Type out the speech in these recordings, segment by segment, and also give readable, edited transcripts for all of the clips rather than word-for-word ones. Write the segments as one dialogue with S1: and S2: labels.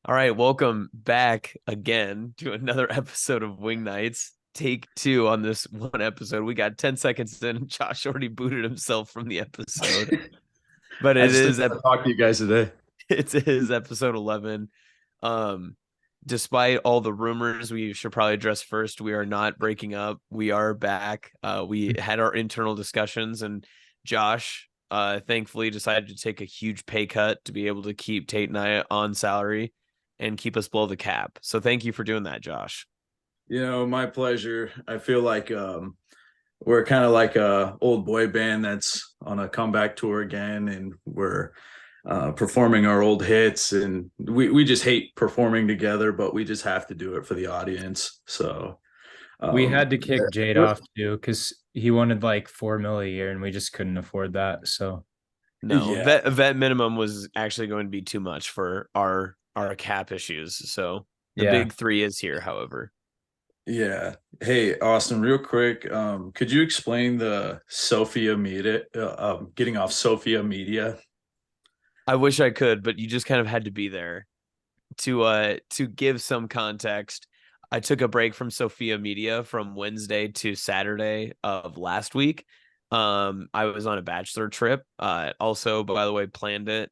S1: All right, welcome back again to another episode of Wing Nights. Take two on this one episode. We got 10 seconds in. Josh already booted himself from the episode, but
S2: I
S1: it
S2: just
S1: is
S2: didn't want to talk to you guys today.
S1: it is episode 11. Um, Despite all the rumors, we should probably address first. We are not breaking up. We are back. We had our internal discussions, and Josh, thankfully, decided to take a huge pay cut to be able to keep Tate and I on salary and keep us below the cap. So thank you for doing that, Josh.
S2: My pleasure. I feel like we're kind of like a old boy band that's on a comeback tour again, and we're performing our old hits, and we just hate performing together, but we just have to do it for the audience. So
S3: We
S2: um,
S3: had to kick Jade
S2: yeah,
S3: off too because he wanted like 4 mil a year and we just couldn't afford that. So
S1: No,
S2: yeah,
S1: vet minimum was actually going to be too much for our cap issues. So the
S3: yeah.
S1: big three is here, however.
S2: yeah. Hey, Austin, real quick, could you explain the Sophia Media, getting off Sophia Media?
S1: I wish I could, but you just kind of had to be there to give some context. I took a break from Sophia Media from Wednesday to Saturday of last week. I was on a bachelor trip. Also, by the way, planned it.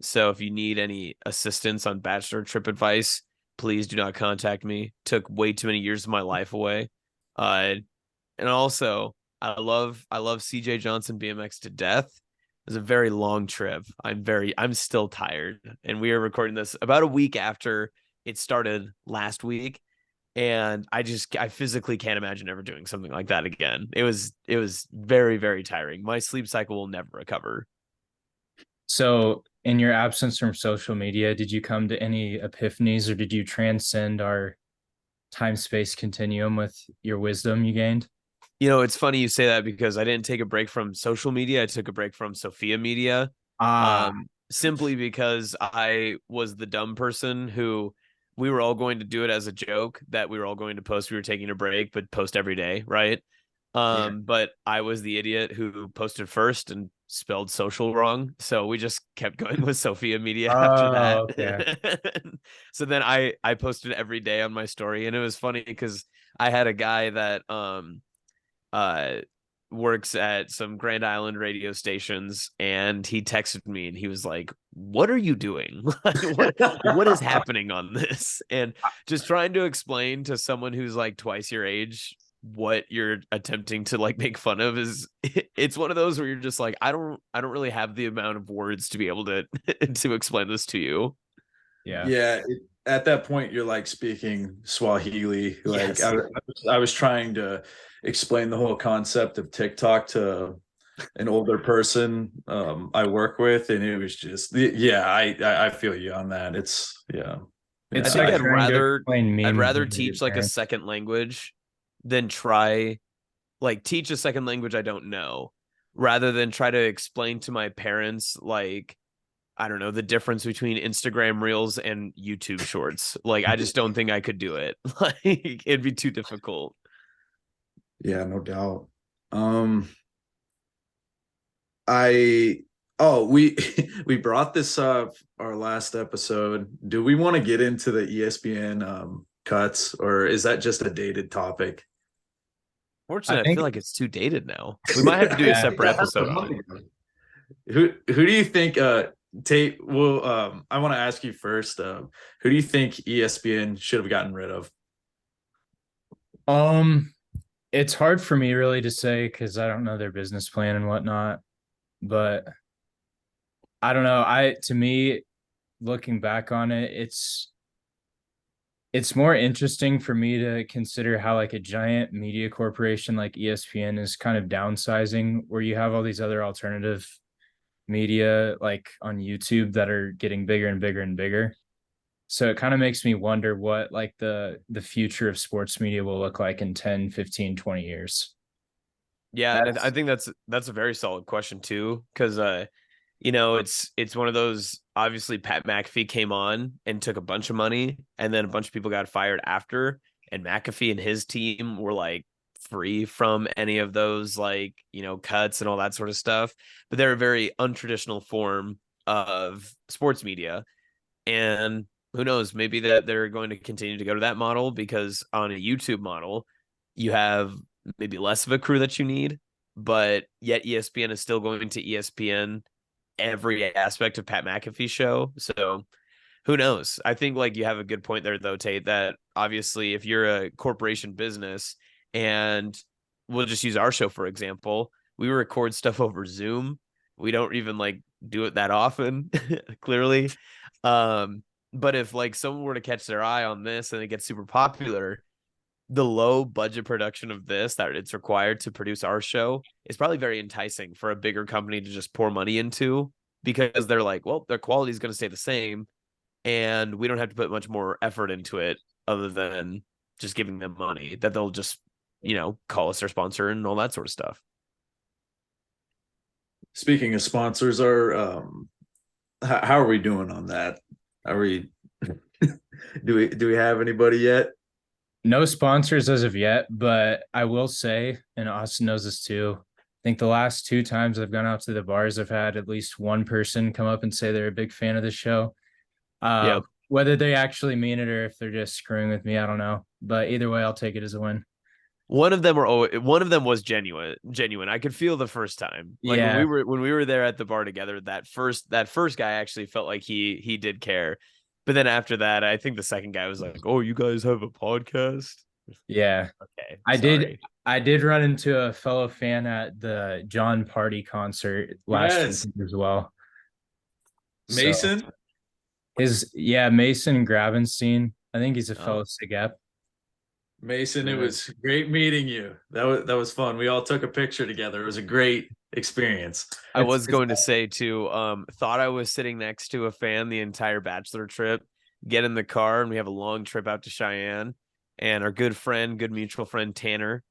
S1: So if you need any assistance on bachelor trip advice, please do not contact me. Took way too many years of my life away. Uh, and also, I love CJ Johnson BMX to death. It was a very long trip. I'm still tired. And we are recording this about a week after it started last week. And I physically can't imagine ever doing something like that again. It was very, very tiring. My sleep cycle will never recover.
S3: So in your absence from social media, did you come to any epiphanies or did you transcend our time space continuum with your wisdom you gained?
S1: It's funny you say that because I didn't take a break from social media. I took a break from Sophia Media,
S3: Ah,
S1: simply because I was the dumb person who we were all going to do it as a joke that we were all going to post. We were taking a break, but post every day, right?
S3: yeah.
S1: But I was the idiot who posted first and spelled social wrong. So we just kept going with Sophia Media after that.
S3: Oh, okay.
S1: So then I posted every day on my story, and it was funny because I had a guy that uh works at some Grand Island radio stations, and he texted me and he was like, "What are you doing? what is happening on this?" And just trying to explain to someone who's like twice your age what you're attempting to like make fun of is it's one of those where you're just like, I don't really have the amount of words to be able to to explain this to you.
S3: Yeah.
S2: Yeah, at that point you're like speaking Swahili. Like
S1: Yes.
S2: I was trying to explain the whole concept of TikTok to an older person I work with, and it was just yeah, I feel you on that. It's yeah,
S1: I
S3: It's
S2: yeah,
S1: think
S3: like
S2: I
S3: trying to explain
S1: I'd
S3: memes
S1: rather
S3: to your
S1: teach like a
S3: parents.
S1: second language than try like teach a second language I don't know rather than try to explain to my parents like I don't know the difference between Instagram Reels and YouTube Shorts. Like I just don't think I could do it. Like it'd be too difficult.
S2: yeah, no doubt. Um I oh we we brought this up our last episode. Do we want to get into the ESPN cuts, or is that just a dated topic?
S3: I
S1: Fortunately, I
S3: think,
S1: feel like it's too dated now. We might have to do a
S3: yeah.
S1: separate episode on it.
S2: Who do you think Tate well I want to ask you first, who do you think ESPN should have gotten rid of?
S3: Um, it's hard for me really to say because I don't know their business plan and whatnot, but I don't know. To me, looking back on it, it's more interesting for me to consider how like a giant media corporation like ESPN is kind of downsizing, where you have all these other alternative media like on YouTube that are getting bigger and bigger and bigger. So it kind of makes me wonder what like the future of sports media will look like in 10, 15, 20 years.
S1: Yeah, and I
S3: That's
S1: think that's a very solid question too, because it's one of those. Obviously, Pat McAfee came on and took a bunch of money, and then a bunch of people got fired after, and McAfee and his team were like free from any of those like cuts and all that sort of stuff. But they're a very untraditional form of sports media, And who knows, maybe that they're going to continue to go to that model, because on a YouTube model, you have maybe less of a crew that you need, but yet ESPN is still going to ESPN every aspect of Pat McAfee's show. So who knows? I think like you have a good point there though, Tate, that obviously if you're a corporation business, and we'll just use our show for example, we record stuff over Zoom. We don't even like do it that often, clearly. Um, but if like someone were to catch their eye on this and it gets super popular, the low budget production of this that it's required to produce our show is probably very enticing for a bigger company to just pour money into, because they're like, well, their quality is going to stay the same and we don't have to put much more effort into it other than just giving them money that they'll just, call us their sponsor and all that sort of stuff.
S2: Speaking of sponsors, how are we doing on that? Are we do we have anybody yet?
S3: No sponsors as of yet, but I will say, and Austin knows this too, I think the last 2 times I've gone out to the bars, I've had at least one person come up and say they're a big fan of the show.
S1: Yep.
S3: Whether they actually mean it or if they're just screwing with me, I don't know. But either way, I'll take it as a win.
S1: One of them was genuine. I could feel the first time. Like
S3: Yeah.
S1: when we were there at the bar together, that first guy actually felt like he did care. But then after that, I think the second guy was like, "Oh, you guys have a podcast?"
S3: Yeah.
S1: Okay.
S3: I did run into a fellow fan at the John Party concert last week as well.
S2: Mason?
S3: So Mason Gravenstein. I think he's a fellow SIGEP.
S2: Mason, it was great meeting you. That was fun. We all took a picture together. It was a great experience.
S1: I was going to say too, thought I was sitting next to a fan the entire bachelor trip. Get in the car and we have a long trip out to Cheyenne, and our good mutual friend Tanner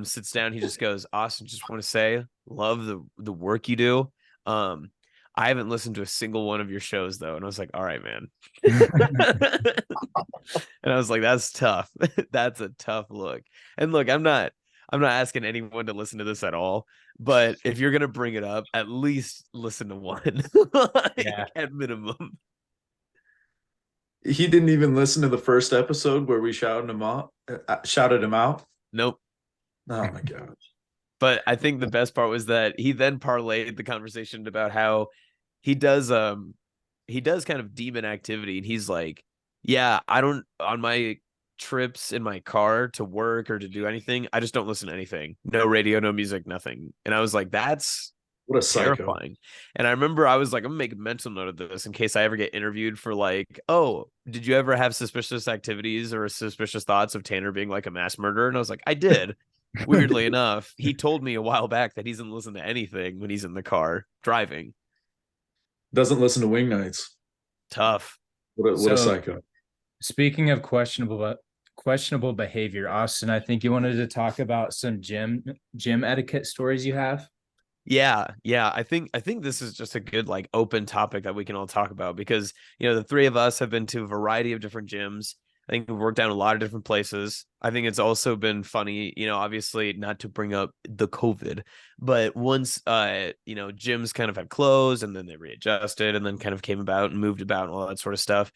S1: sits down. He just goes, "Austin, just want to say, love the work you do. I haven't listened to a single one of your shows though." And I was like, "All right, man." And I was like, "That's tough." That's a tough look. And look, I'm not asking anyone to listen to this at all, but if you're gonna bring it up, at least listen to one. At minimum.
S2: He didn't even listen to the first episode where we shouted him out.
S1: Nope.
S2: Oh my gosh.
S1: But I think the best part was that he then parlayed the conversation about how he does kind of demon activity, and he's like, "Yeah, I don't, on my trips in my car to work or to do anything, I just don't listen to anything. No radio, no music, nothing." And I was like, "That's
S2: what a
S1: terrifying."
S2: psycho.
S1: And I remember I was like, "I'm gonna make a mental note of this in case I ever get interviewed for like, oh, did you ever have suspicious activities or suspicious thoughts of Tanner being like a mass murderer?" And I was like, "I did." Weirdly enough, he told me a while back that he doesn't listen to anything when he's in the car driving.
S2: Doesn't listen to Wing Nights.
S1: Tough.
S2: What a psycho.
S3: Speaking of questionable behavior, Austin, I think you wanted to talk about some gym etiquette stories you have.
S1: Yeah. I think this is just a good like open topic that we can all talk about, because the three of us have been to a variety of different gyms. I think we've worked out in a lot of different places. I think it's also been funny, obviously not to bring up the COVID, but once gyms kind of had closed and then they readjusted and then kind of came about and moved about and all that sort of stuff.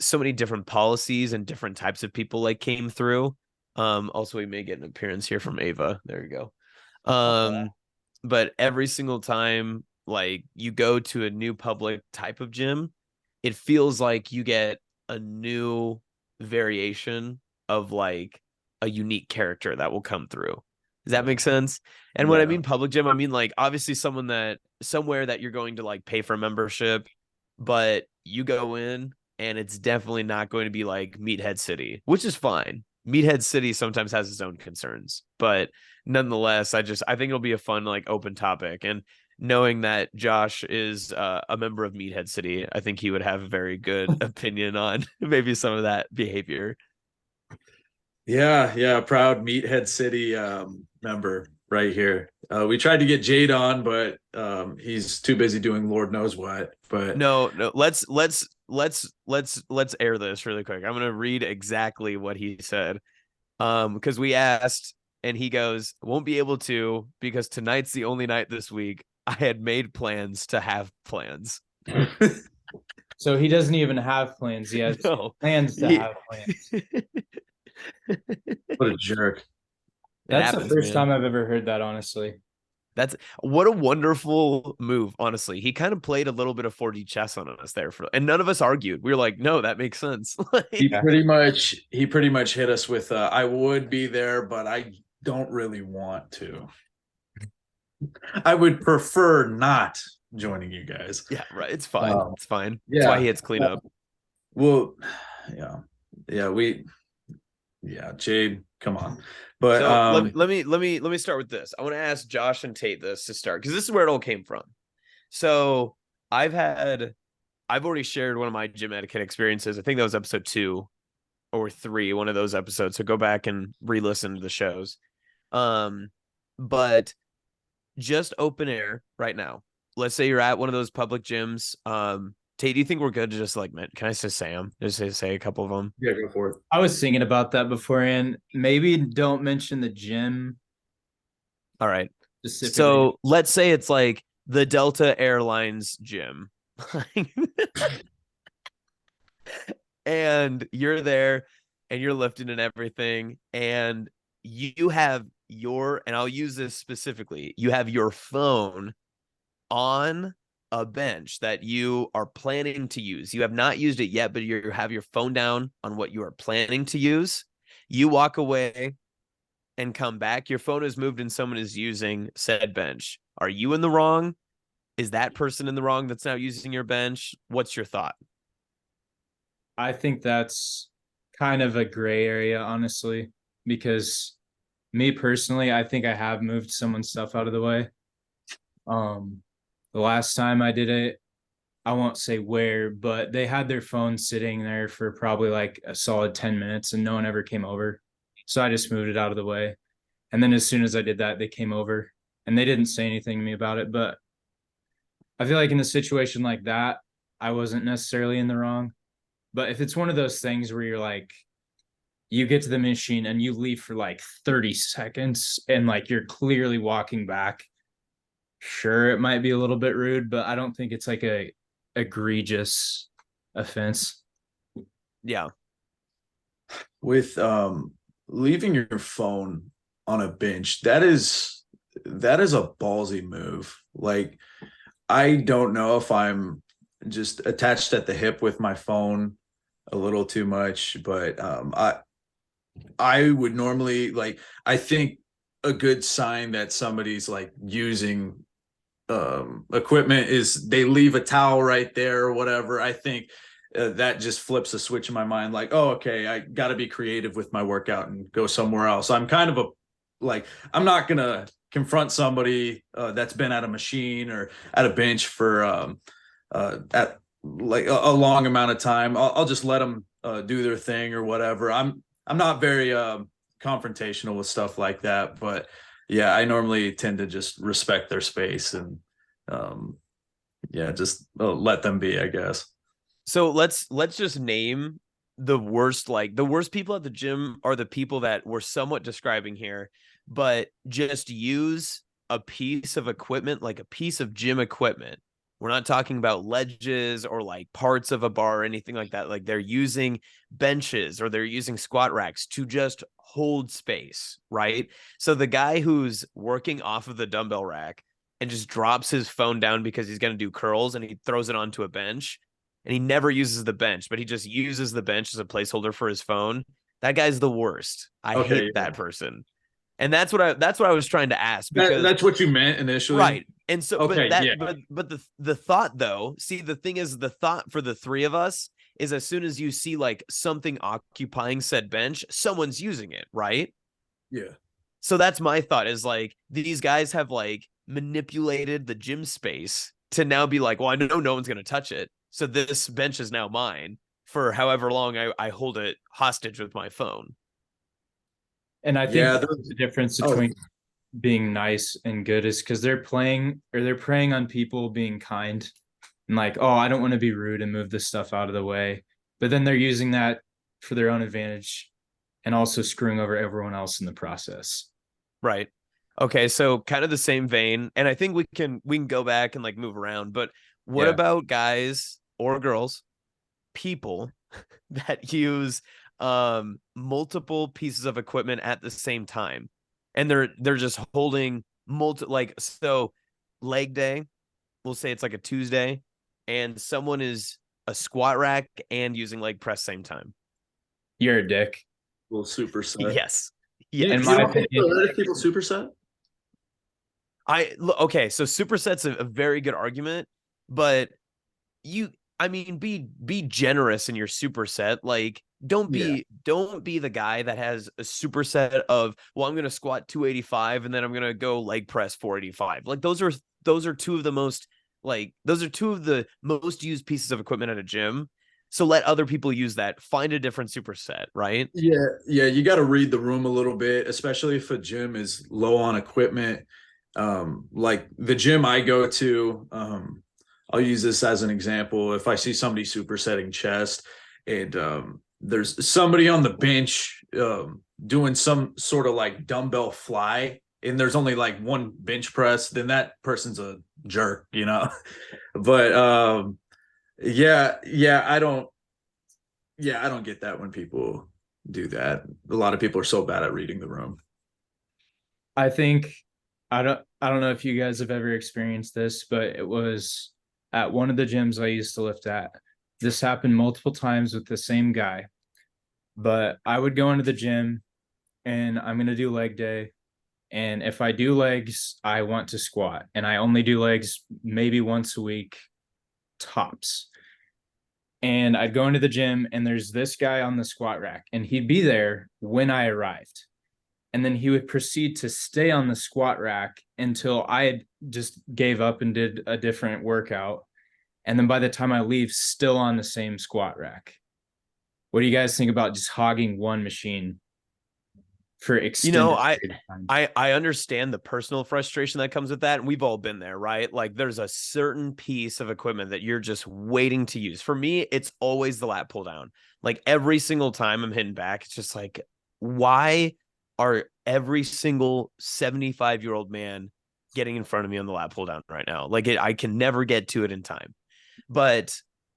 S1: So many different policies and different types of people like came through. Also we may get an appearance here from Ava. There you go. But every single time like you go to a new public type of gym, it feels like you get a new variation of like a unique character that will come through. Does that make sense? And when I mean public gym, I mean like obviously somewhere that you're going to like pay for a membership, but you go in and it's definitely not going to be like Meathead City, which is fine. Meathead City sometimes has its own concerns, but nonetheless, I think it'll be a fun like open topic. And knowing that Josh is a member of Meathead City, I think he would have a very good opinion on maybe some of that behavior.
S2: Yeah, proud Meathead City member right here. We tried to get Jade on, but he's too busy doing Lord knows what. But
S1: no, let's air this really quick. I'm gonna read exactly what he said. Because we asked and he goes, "Won't be able to because tonight's the only night this week. I had made plans to have plans."
S3: So he doesn't even have plans. He has
S1: No.
S3: plans to
S1: He-
S3: have plans.
S2: What a jerk.
S1: It
S3: That's the
S1: happens,
S3: first
S1: man.
S3: time I've ever heard that, honestly.
S1: That's what a wonderful move, honestly. He kind of played a little bit of 4D chess on us there and none of us argued. We were like, no, that makes sense.
S2: He
S3: Yeah.
S2: pretty much hit us with I would be there, but I don't really want to. I would prefer not joining you guys.
S1: Yeah, right. It's fine. It's fine. That's why
S2: Yeah.
S1: he hits cleanup.
S2: Well, yeah. Yeah, Jade, come on. But
S1: So let me start with this. I want to ask Josh and Tate this to start because this is where it all came from. So I've already shared one of my gym etiquette experiences. I think that was episode 2 or 3, one of those episodes. So go back and re-listen to the shows. But just open air right now. Let's say you're at one of those public gyms. Tate, do you think we're good to just like, can I just say them? Just say a couple of them.
S2: yeah, go for it.
S3: I was thinking about that beforehand. Maybe don't mention the gym
S1: All right.
S3: specifically.
S1: So let's say it's like the Delta Airlines gym. And you're there and you're lifting and everything. And you have and I'll use this specifically, you have your phone on a bench that you are planning to use. You have not used it yet, but you have your phone down on what you are planning to use. You walk away and come back. Your phone is moved and someone is using said bench. Are you in the wrong? Is that person in the wrong that's now using your bench? What's your thought?
S3: I think that's kind of a gray area, honestly, because me personally, I think I have moved someone's stuff out of the way. The last time I did it, I won't say where, but they had their phone sitting there for probably like a solid 10 minutes and no one ever came over. So I just moved it out of the way. And then as soon as I did that, they came over and they didn't say anything to me about it. But I feel like in a situation like that, I wasn't necessarily in the wrong. But if it's one of those things where you're like, you get to the machine and you leave for like 30 seconds and like you're clearly walking back, sure, it might be a little bit rude, but I don't think it's like a egregious offense.
S1: Yeah.
S2: With leaving your phone on a bench, that is a ballsy move. Like, I don't know if I'm just attached at the hip with my phone a little too much, but I would normally, like, I think a good sign that somebody's like using equipment is they leave a towel right there or whatever. I think that just flips a switch in my mind, like, oh, okay, I got to be creative with my workout and go somewhere else. I'm kind of I'm not gonna confront somebody that's been at a machine or at a bench for at like a long amount of time. I'll just let them do their thing or whatever. I'm not very confrontational with stuff like that, but yeah, I normally tend to just respect their space and yeah, just let them be, I guess.
S1: So let's just name the worst people at the gym are the people that we're somewhat describing here, but just use a piece of equipment, like a piece of gym equipment. We're not talking about ledges or like parts of a bar or anything like that. Like they're using benches or they're using squat racks to just hold space, right? So the guy who's working off of the dumbbell rack and just drops his phone down because he's going to do curls and he throws it onto a bench and he never uses the bench, but he just uses the bench as a placeholder for his phone. That guy's the worst. I hate that person. And that's what I was trying to ask, because
S2: that's what you meant initially.
S1: Right. And so,
S2: okay,
S1: but the thought though, see, the thing is, the thought for the three of us is as soon as you see like something occupying said bench, someone's using it, right?
S2: Yeah.
S1: So that's my thought, is like these guys have like manipulated the gym space to now be like, well, I know no one's going to touch it. So this bench is now mine for however long I hold it hostage with my phone.
S3: And I think the difference between being nice and good is because they're preying on people being kind and like, oh, I don't want to be rude and move this stuff out of the way. But then they're using that for their own advantage and also screwing over everyone else in the process.
S1: Right. Okay. So kind of the same vein. And I think we can go back and like move around. But what about guys or girls people that use multiple pieces of equipment at the same time, and they're just holding like, so leg day, we'll say it's like a Tuesday, and someone is a squat rack and using leg press same time.
S3: You're a dick.
S2: Little superset.
S1: Yes.
S2: You,
S3: In
S1: Yes.
S2: you
S3: my
S2: don't think
S3: opinion,
S2: the Reddit people superset?
S1: Okay, so superset's a very good argument, but I mean, be generous in your superset. Like, don't
S2: Yeah.
S1: be the guy that has a superset of, well, I'm gonna squat 285 and then I'm gonna go leg press 485. Like, those are two of the most used pieces of equipment at a gym. So let other people use that. Find a different superset, right?
S2: Yeah, you got to read the room a little bit, especially if a gym is low on equipment. Like the gym I go to, I'll use this as an example. If I see somebody supersetting chest and there's somebody on the bench doing some sort of like dumbbell fly, and there's only like one bench press, then that person's a jerk, you know. But I don't get that when people do that. A lot of people are so bad at reading the room.
S3: I think I don't know if you guys have ever experienced this, but it was at one of the gyms I used to lift at. This happened multiple times with the same guy. But I would go into the gym and I'm going to do leg day. And if I do legs, I want to squat. And I only do legs maybe once a week, tops. And I'd go into the gym and there's this guy on the squat rack and he'd be there when I arrived. And then he would proceed to stay on the squat rack until I had just gave up and did a different workout. And then by the time I leave, still on the same squat rack. What do you guys think about just hogging one machine for extended time?
S1: I understand the personal frustration that comes with that, and we've all been there, right? Like, there's a certain piece of equipment that you're just waiting to use. For me, it's always the lat pull down. Like, every single time I'm hitting back, it's just like, why are every single 75-year-old man getting in front of me on the lat pull down right now? Like, I can never get to it in time. But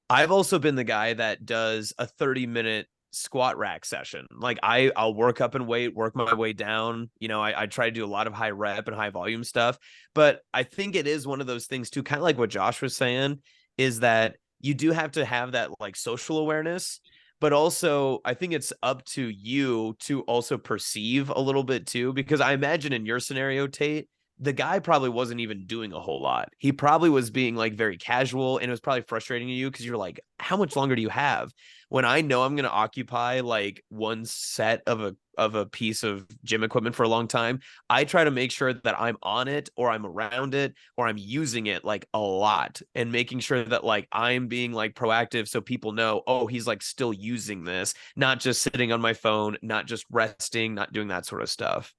S1: I've also been the guy that does a 30-minute squat rack session. Like, I'll work up and work my way down. You know, I try to do a lot of high rep and high volume stuff. But I think it is one of those things too, kind of like what Josh was saying, is that you do have to have that like social awareness. But also, I think it's up to you to also perceive a little bit too, because I imagine in your scenario, Tate, the guy probably wasn't even doing a whole lot. He probably was being like very casual, and it was probably frustrating to you because you're like, how much longer do you have? When I know I'm going to occupy like one set of a piece of gym equipment for a long time, I try to make sure that I'm on it or I'm around it or I'm using it like a lot, and making sure that like I'm being like proactive so people know, oh, he's like still using this, not just sitting on my phone, not just resting, not doing that sort of stuff.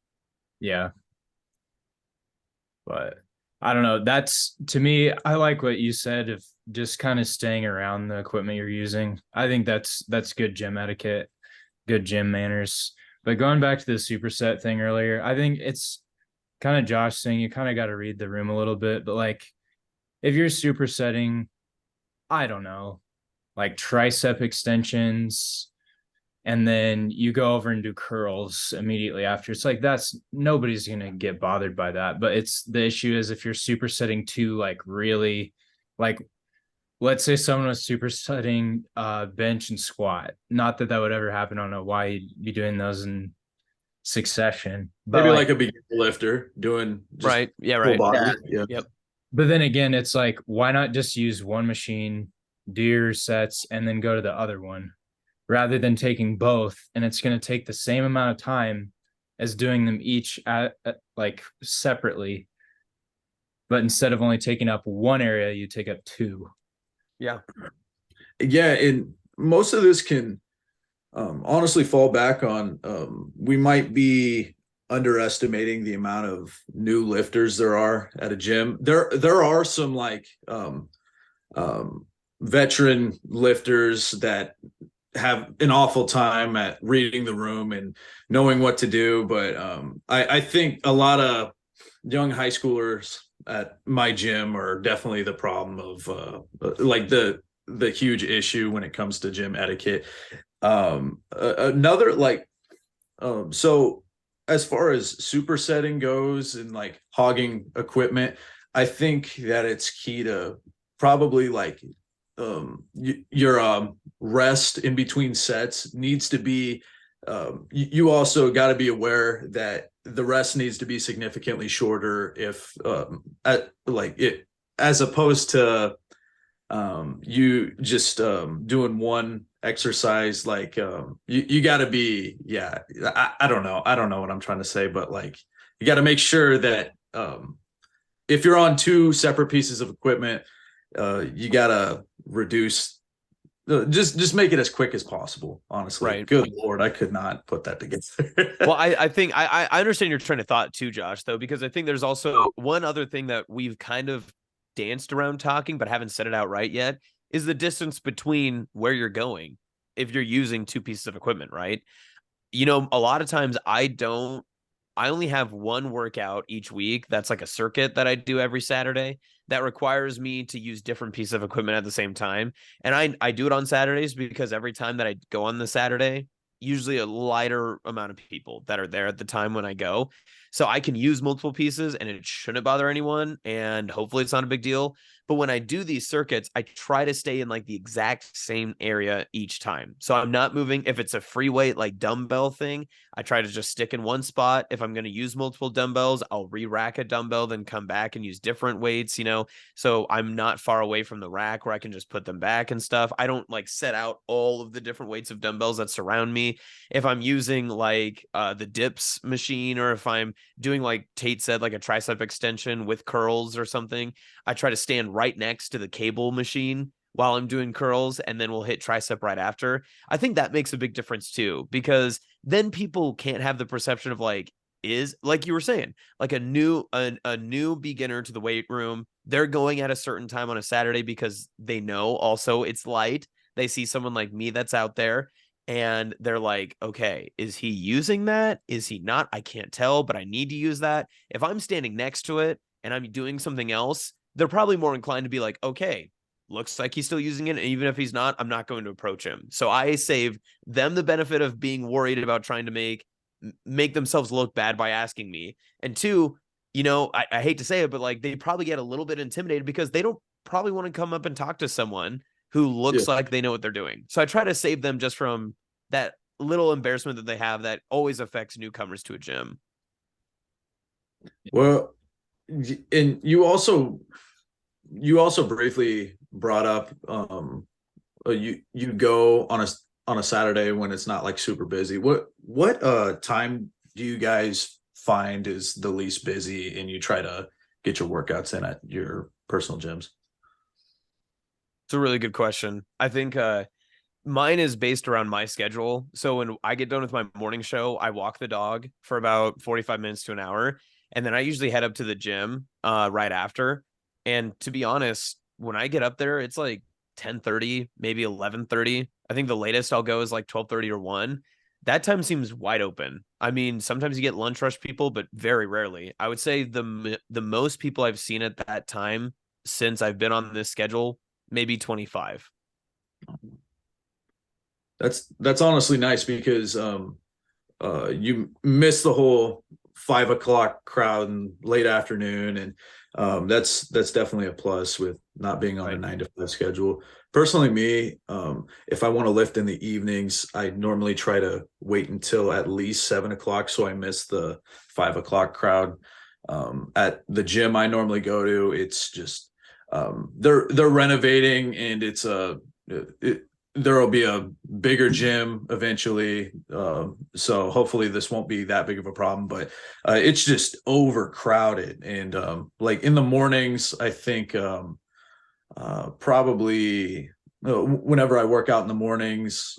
S3: Yeah. But I don't know. That's, to me, I like what you said of just kind of staying around the equipment you're using. I think that's good gym etiquette, good gym manners. But going back to the superset thing earlier, I think it's kind of Josh saying you kind of got to read the room a little bit. But like, if you're supersetting, I don't know, like tricep extensions, and then you go over and do curls immediately after, it's like, that's, nobody's gonna get bothered by that. But it's, the issue is if you're supersetting two like really, like, let's say someone was supersetting bench and squat, not that would ever happen. I don't know why you'd be doing those in succession, but
S2: Maybe like a beginner lifter doing just
S1: Right. Yeah.
S2: full
S1: Right.
S2: body. Yeah.
S1: Yep.
S3: but then again, it's like, why not just use one machine, do your sets, and then go to the other one, rather than taking both? And it's going to take the same amount of time as doing them each at like separately, but instead of only taking up one area, you take up two.
S1: Yeah.
S2: Yeah, and most of this can honestly fall back on we might be underestimating the amount of new lifters there are at a gym. There are some like veteran lifters that have an awful time at reading the room and knowing what to do. But I think a lot of young high schoolers at my gym are definitely the problem of like the huge issue when it comes to gym etiquette. Another like so as far as supersetting goes and like hogging equipment, I think that it's key to probably like your rest in between sets needs to be you also got to be aware that the rest needs to be significantly shorter if like it as opposed to you just doing one exercise like you got to be I don't know what I'm trying to say, but like you got to make sure that if you're on two separate pieces of equipment, you got to reduce just make it as quick as possible, honestly.
S1: Right.
S2: Good Lord, I could not put that together.
S1: Well, I think I understand your train of thought too, Josh, though, because I think there's also one other thing that we've kind of danced around talking, but haven't said it outright yet, is the distance between where you're going if you're using two pieces of equipment, right? You know, a lot of times I only have one workout each week. That's like a circuit that I do every Saturday that requires me to use different pieces of equipment at the same time. And I do it on Saturdays because every time that I go on the Saturday, usually a lighter amount of people that are there at the time when I go. So I can use multiple pieces and it shouldn't bother anyone. And hopefully it's not a big deal. But when I do these circuits, I try to stay in like the exact same area each time. So I'm not moving. If it's a free weight, like dumbbell thing, I try to just stick in one spot. If I'm going to use multiple dumbbells, I'll re-rack a dumbbell, then come back and use different weights, you know, so I'm not far away from the rack where I can just put them back and stuff. I don't like set out all of the different weights of dumbbells that surround me. If I'm using like the dips machine, or if I'm doing like Tate said, like a tricep extension with curls or something, I try to stand right next to the cable machine while I'm doing curls, and then we'll hit tricep right after. I think that makes a big difference too, because then people can't have the perception of like, is like you were saying, like a new beginner to the weight room. They're going at a certain time on a Saturday because they know also it's light. They see someone like me that's out there and they're like, okay, is he using that? Is he not? I can't tell, but I need to use that. If I'm standing next to it and I'm doing something else, they're probably more inclined to be like, okay, looks like he's still using it. And even if he's not, I'm not going to approach him. So I save them the benefit of being worried about trying to make themselves look bad by asking me. And two, you know, I hate to say it, but like they probably get a little bit intimidated because they don't probably want to come up and talk to someone who looks like they know what they're doing. So I try to save them just from that little embarrassment that they have that always affects newcomers to a gym.
S2: Well, and you also briefly brought up you go on a Saturday when it's not like super busy. What time do you guys find is the least busy and you try to get your workouts in at your personal gyms?
S1: It's a really good question. I think mine is based around my schedule. So when I get done with my morning show, I walk the dog for about 45 minutes to an hour. And then I usually head up to the gym right after. And to be honest, when I get up there, it's like 10:30, maybe 11:30. I think the latest I'll go is like 12:30 or 1. That time seems wide open. I mean, sometimes you get lunch rush people, but very rarely. I would say the most people I've seen at that time since I've been on this schedule, maybe 25.
S2: That's honestly nice because you miss the whole 5 o'clock crowd and late afternoon, and that's definitely a plus with not being on a 9 to 5 schedule. Personally, me, if I want to lift in the evenings, I normally try to wait until at least 7 o'clock so I miss the 5 o'clock crowd. At the gym I normally go to, it's just they're renovating, and it's there will be a bigger gym eventually. So hopefully this won't be that big of a problem, but it's just overcrowded. And like in the mornings, I think probably whenever I work out in the mornings,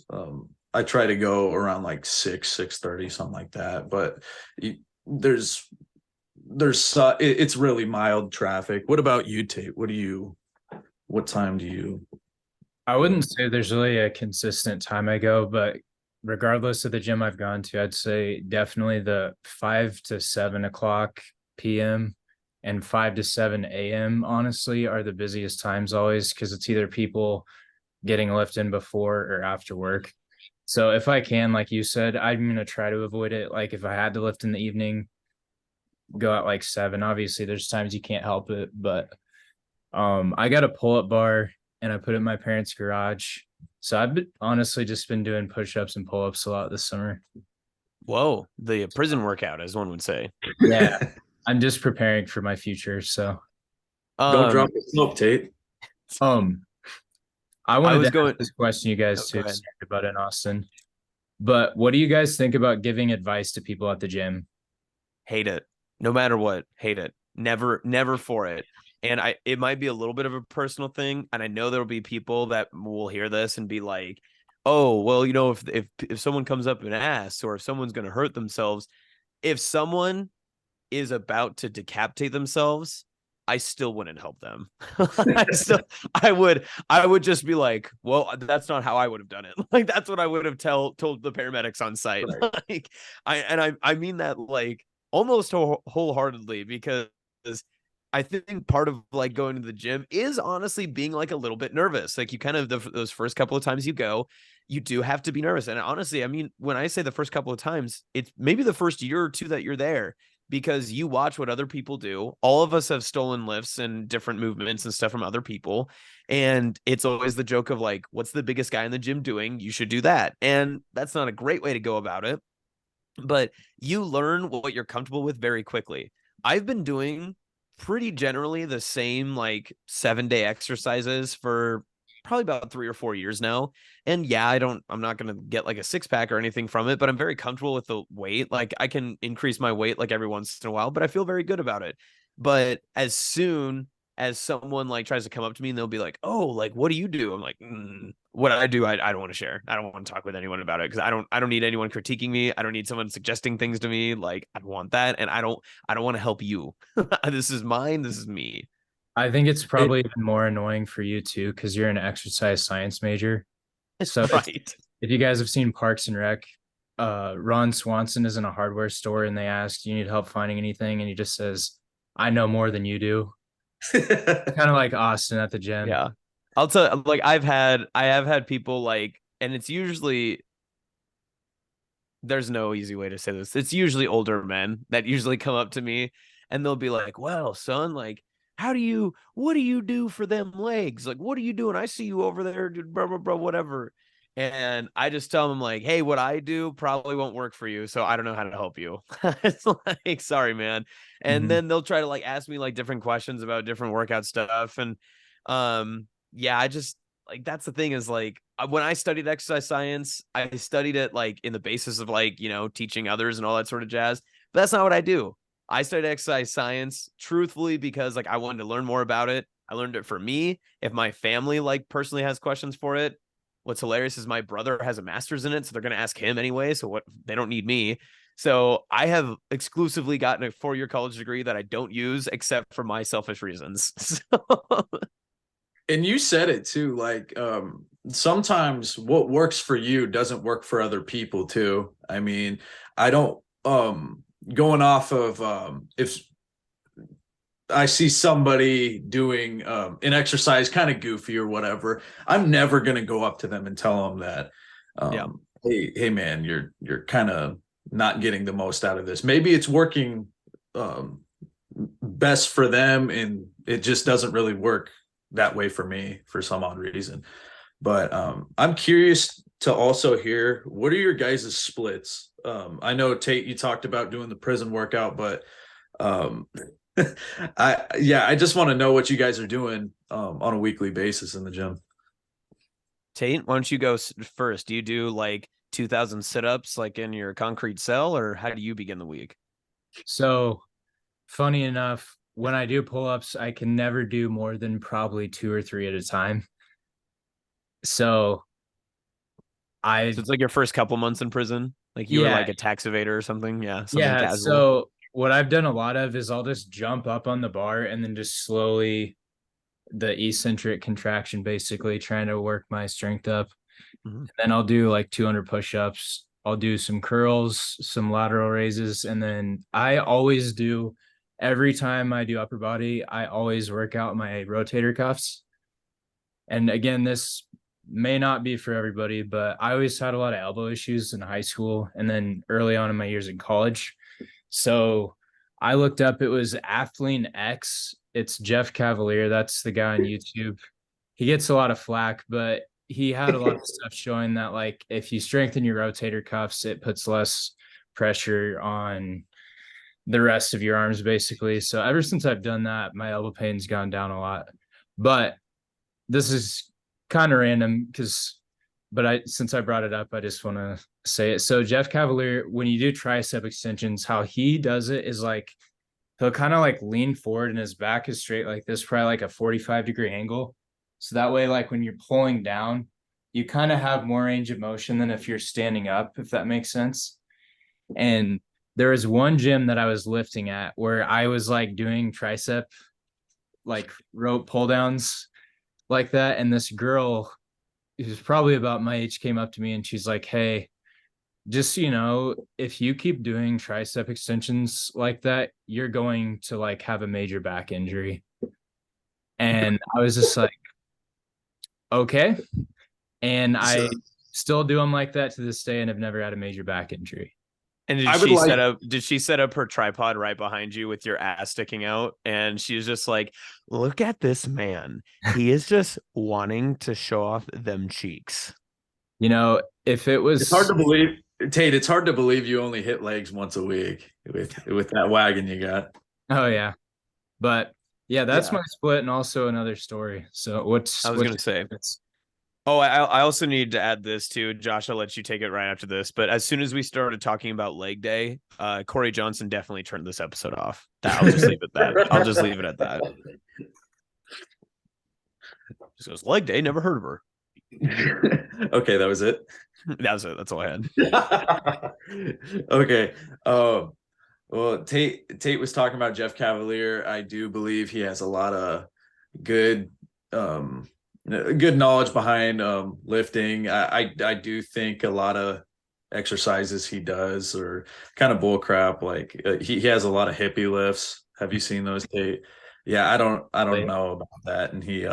S2: I try to go around like 6:30, something like that. But there's it's really mild traffic. What about you, Tate? What time do you?
S3: I wouldn't say there's really a consistent time I go, but regardless of the gym I've gone to, I'd say definitely the 5 to 7 o'clock p.m. and 5 to 7 a.m. honestly are the busiest times always, because it's either people getting a lift in before or after work. So if I can, like you said, I'm gonna try to avoid it. Like if I had to lift in the evening, go at like 7. Obviously, there's times you can't help it, but I got a pull-up bar and I put it in my parents' garage. So I've been honestly just been doing push-ups and pull-ups a lot this summer.
S1: Whoa, the prison workout, as one would say.
S3: Yeah, I'm just preparing for my future. So
S2: Don't
S1: Um,
S2: drop the smoke, Tate.
S3: um I
S1: I
S3: wanted
S1: was
S3: to ask
S1: going.
S3: this question you
S1: Oh,
S3: guys
S1: go
S3: too,
S1: ahead.
S3: sorry about it in Austin. But what do you guys think about giving advice to people at the gym?
S1: Hate it. No matter what, hate it. Never for it. And it might be a little bit of a personal thing, and I know there'll be people that will hear this and be like, "Oh, well, if someone comes up and asks, or if someone's going to hurt themselves, if someone is about to decapitate themselves, I still wouldn't help them. I still I would just be like, well, that's not how I would have done it. Like that's what I would have told the paramedics on site.
S2: Right.
S1: Like I mean that like almost wholeheartedly because I think part of like going to the gym is honestly being like a little bit nervous. Like you kind of those first couple of times you go, you do have to be nervous. And honestly, I mean, when I say the first couple of times, it's maybe the first year or two that you're there because you watch what other people do. All of us have stolen lifts and different movements and stuff from other people. And it's always the joke of like, what's the biggest guy in the gym doing? You should do that. And that's not a great way to go about it, but you learn what you're comfortable with very quickly. I've been doing pretty generally the same like 7-day exercises for probably about 3 or 4 years now. And yeah, I'm not going to get like a six pack or anything from it, but I'm very comfortable with the weight. Like I can increase my weight like every once in a while, but I feel very good about it. But as soon as someone like tries to come up to me and they'll be like, "Oh, like what do you do?" I'm like, "What I do, I don't want to share. I don't want to talk with anyone about it because I don't need anyone critiquing me. I don't need someone suggesting things to me. Like I don't want that, and I don't want to help you. This is mine. This is me."
S3: I think it's
S2: It,
S3: probably even more annoying for you too, because you're an exercise science major. So it's,
S1: Right.
S3: if you guys have seen Parks and Rec, Ron Swanson is in a hardware store and they ask, "Do you need help finding anything?" And he just says, "I know more than you do." Kind of like Austin at the gym.
S1: Yeah. I'll tell like I have had people like, and it's usually there's no easy way to say this. It's usually older men that usually come up to me and they'll be like, "Well, son, like, what do you do for them legs? Like, what are you doing? I see you over there, dude, blah, blah, blah, whatever." And I just tell them, like, "Hey, what I do probably won't work for you. So I don't know how to help you." It's like, sorry, man. And
S3: Mhm.
S1: then they'll try to like ask me like different questions about different workout stuff. And yeah, I just like that's the thing is like when I studied exercise science, I studied it like in the basis of like, teaching others and all that sort of jazz. But that's not what I do. I studied exercise science truthfully because like I wanted to learn more about it. I learned it for me. If my family like personally has questions for it, what's hilarious is my brother has a master's in it, so they're going to ask him anyway. So what they don't need me. So I have exclusively gotten a 4-year college degree that I don't use except for my selfish reasons. So
S2: and you said it too, like sometimes what works for you doesn't work for other people too. I mean, I don't going off of if I see somebody doing an exercise kind of goofy or whatever, I'm never going to go up to them and tell them that,
S1: yeah.
S2: hey man, you're kind of not getting the most out of this. Maybe it's working um, best for them, and it just doesn't really work that way for me for some odd reason. But I'm curious to also hear what are your guys' splits. I know Tate, you talked about doing the prison workout, but um, I just want to know what you guys are doing on a weekly basis in the gym.
S1: Tate, why don't you go first? Do you do like 2,000 sit-ups like in your concrete cell, or how do you begin the week?
S3: So funny enough, when I do pull-ups, I can never do more than probably 2 or 3 at a time. So
S1: So
S3: I
S1: it's like your first couple months in prison, like you were
S3: yeah,
S1: like a tax evader or something. Yeah, something
S3: yeah.
S1: casual.
S3: So what I've done a lot of is I'll just jump up on the bar and then just slowly the eccentric contraction, basically trying to work my strength up.
S1: Mhm.
S3: Then I'll do like 200 push-ups. I'll do some curls, some lateral raises, and then I always do every time I do upper body, I always work out my rotator cuffs. And again, this may not be for everybody, but I always had a lot of elbow issues in high school and then early on in my years in college. So I looked up, it was Athlean X. It's Jeff Cavalier. That's the guy on YouTube. He gets a lot of flack, but he had a lot of stuff showing that like if you strengthen your rotator cuffs, it puts less pressure on the rest of your arms basically. So ever since I've done that, my elbow pain's gone down a lot. But this is kind of random but since I brought it up, I just want to say it. So Jeff Cavalier, when you do tricep extensions, how he does it is like he'll kind of like lean forward and his back is straight like this, probably like a 45-degree angle. So that way, like when you're pulling down, you kind of have more range of motion than if you're standing up, if that makes sense. And there was one gym that I was lifting at where I was like doing tricep, like rope pull downs like that. And this girl who's probably about my age came up to me and she's like, hey, just so you know, if you keep doing tricep extensions like that, you're going to like have a major back injury. And I was just like, okay. And I still do them like that to this day and have never had a major back injury.
S1: And did she set up her tripod right behind you with your ass sticking out? And she's just like, look at this man. He is just wanting to show off them cheeks.
S3: You know, if it was,
S2: it's hard to believe, Tate, it's hard to believe you only hit legs once a week with that wagon you got.
S3: Oh yeah. But yeah, that's my split and also another story. So
S1: I was going to say, oh, I also need to add this too. Josh, I'll let you take it right after this. But as soon as we started talking about leg day, Corey Johnson definitely turned this episode off. I'll just leave it at that. I'll just leave it at that. Just goes, leg day, never heard of her.
S2: Okay, that was it.
S1: That was it. That's all I had.
S2: Okay. Well, Tate was talking about Jeff Cavalier. I do believe he has a lot of good knowledge behind lifting. I do think a lot of exercises he does are kind of bull crap. Like he has a lot of hippie lifts. Have you seen those, Tate? Yeah, I don't know about that. And he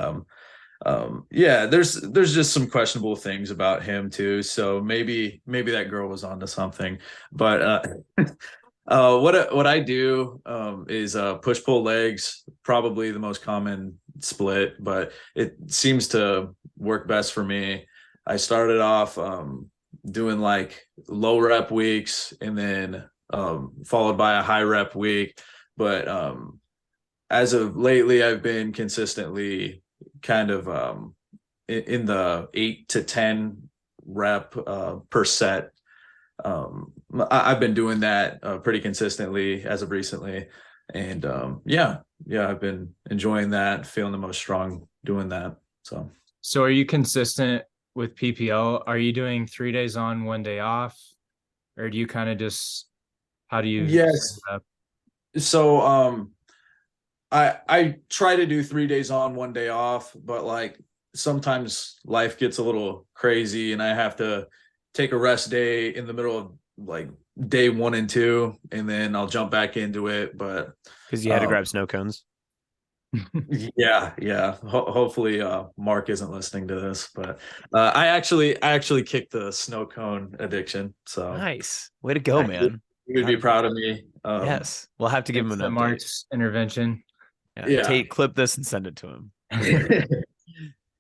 S2: yeah, there's just some questionable things about him too. So maybe that girl was onto something. But what I do is push pull legs, probably the most common split, but it seems to work best for me. I started off doing like low rep weeks and then followed by a high rep week. But as of lately, I've been consistently kind of in the 8 to 10 rep per set. I've been doing that pretty consistently as of recently. And yeah, I've been enjoying that, feeling the most strong doing that. So
S3: are you consistent with PPL? Are you doing 3 days on, 1 day off? Or do you kind of just, how do you?
S2: Yes. So I try to do 3 days on, 1 day off, but like sometimes life gets a little crazy and I have to take a rest day in the middle of like day 1 and 2, and then I'll jump back into it. But
S1: because you had to grab snow cones.
S2: Yeah. Hopefully Mark isn't listening to this, but I actually kicked the snow cone addiction. So
S1: nice. Way to go, man.
S2: You would be proud of me.
S1: Yes. We'll have to give him an update.
S3: Mark's intervention.
S1: Yeah. Tate, clip this and send it to him.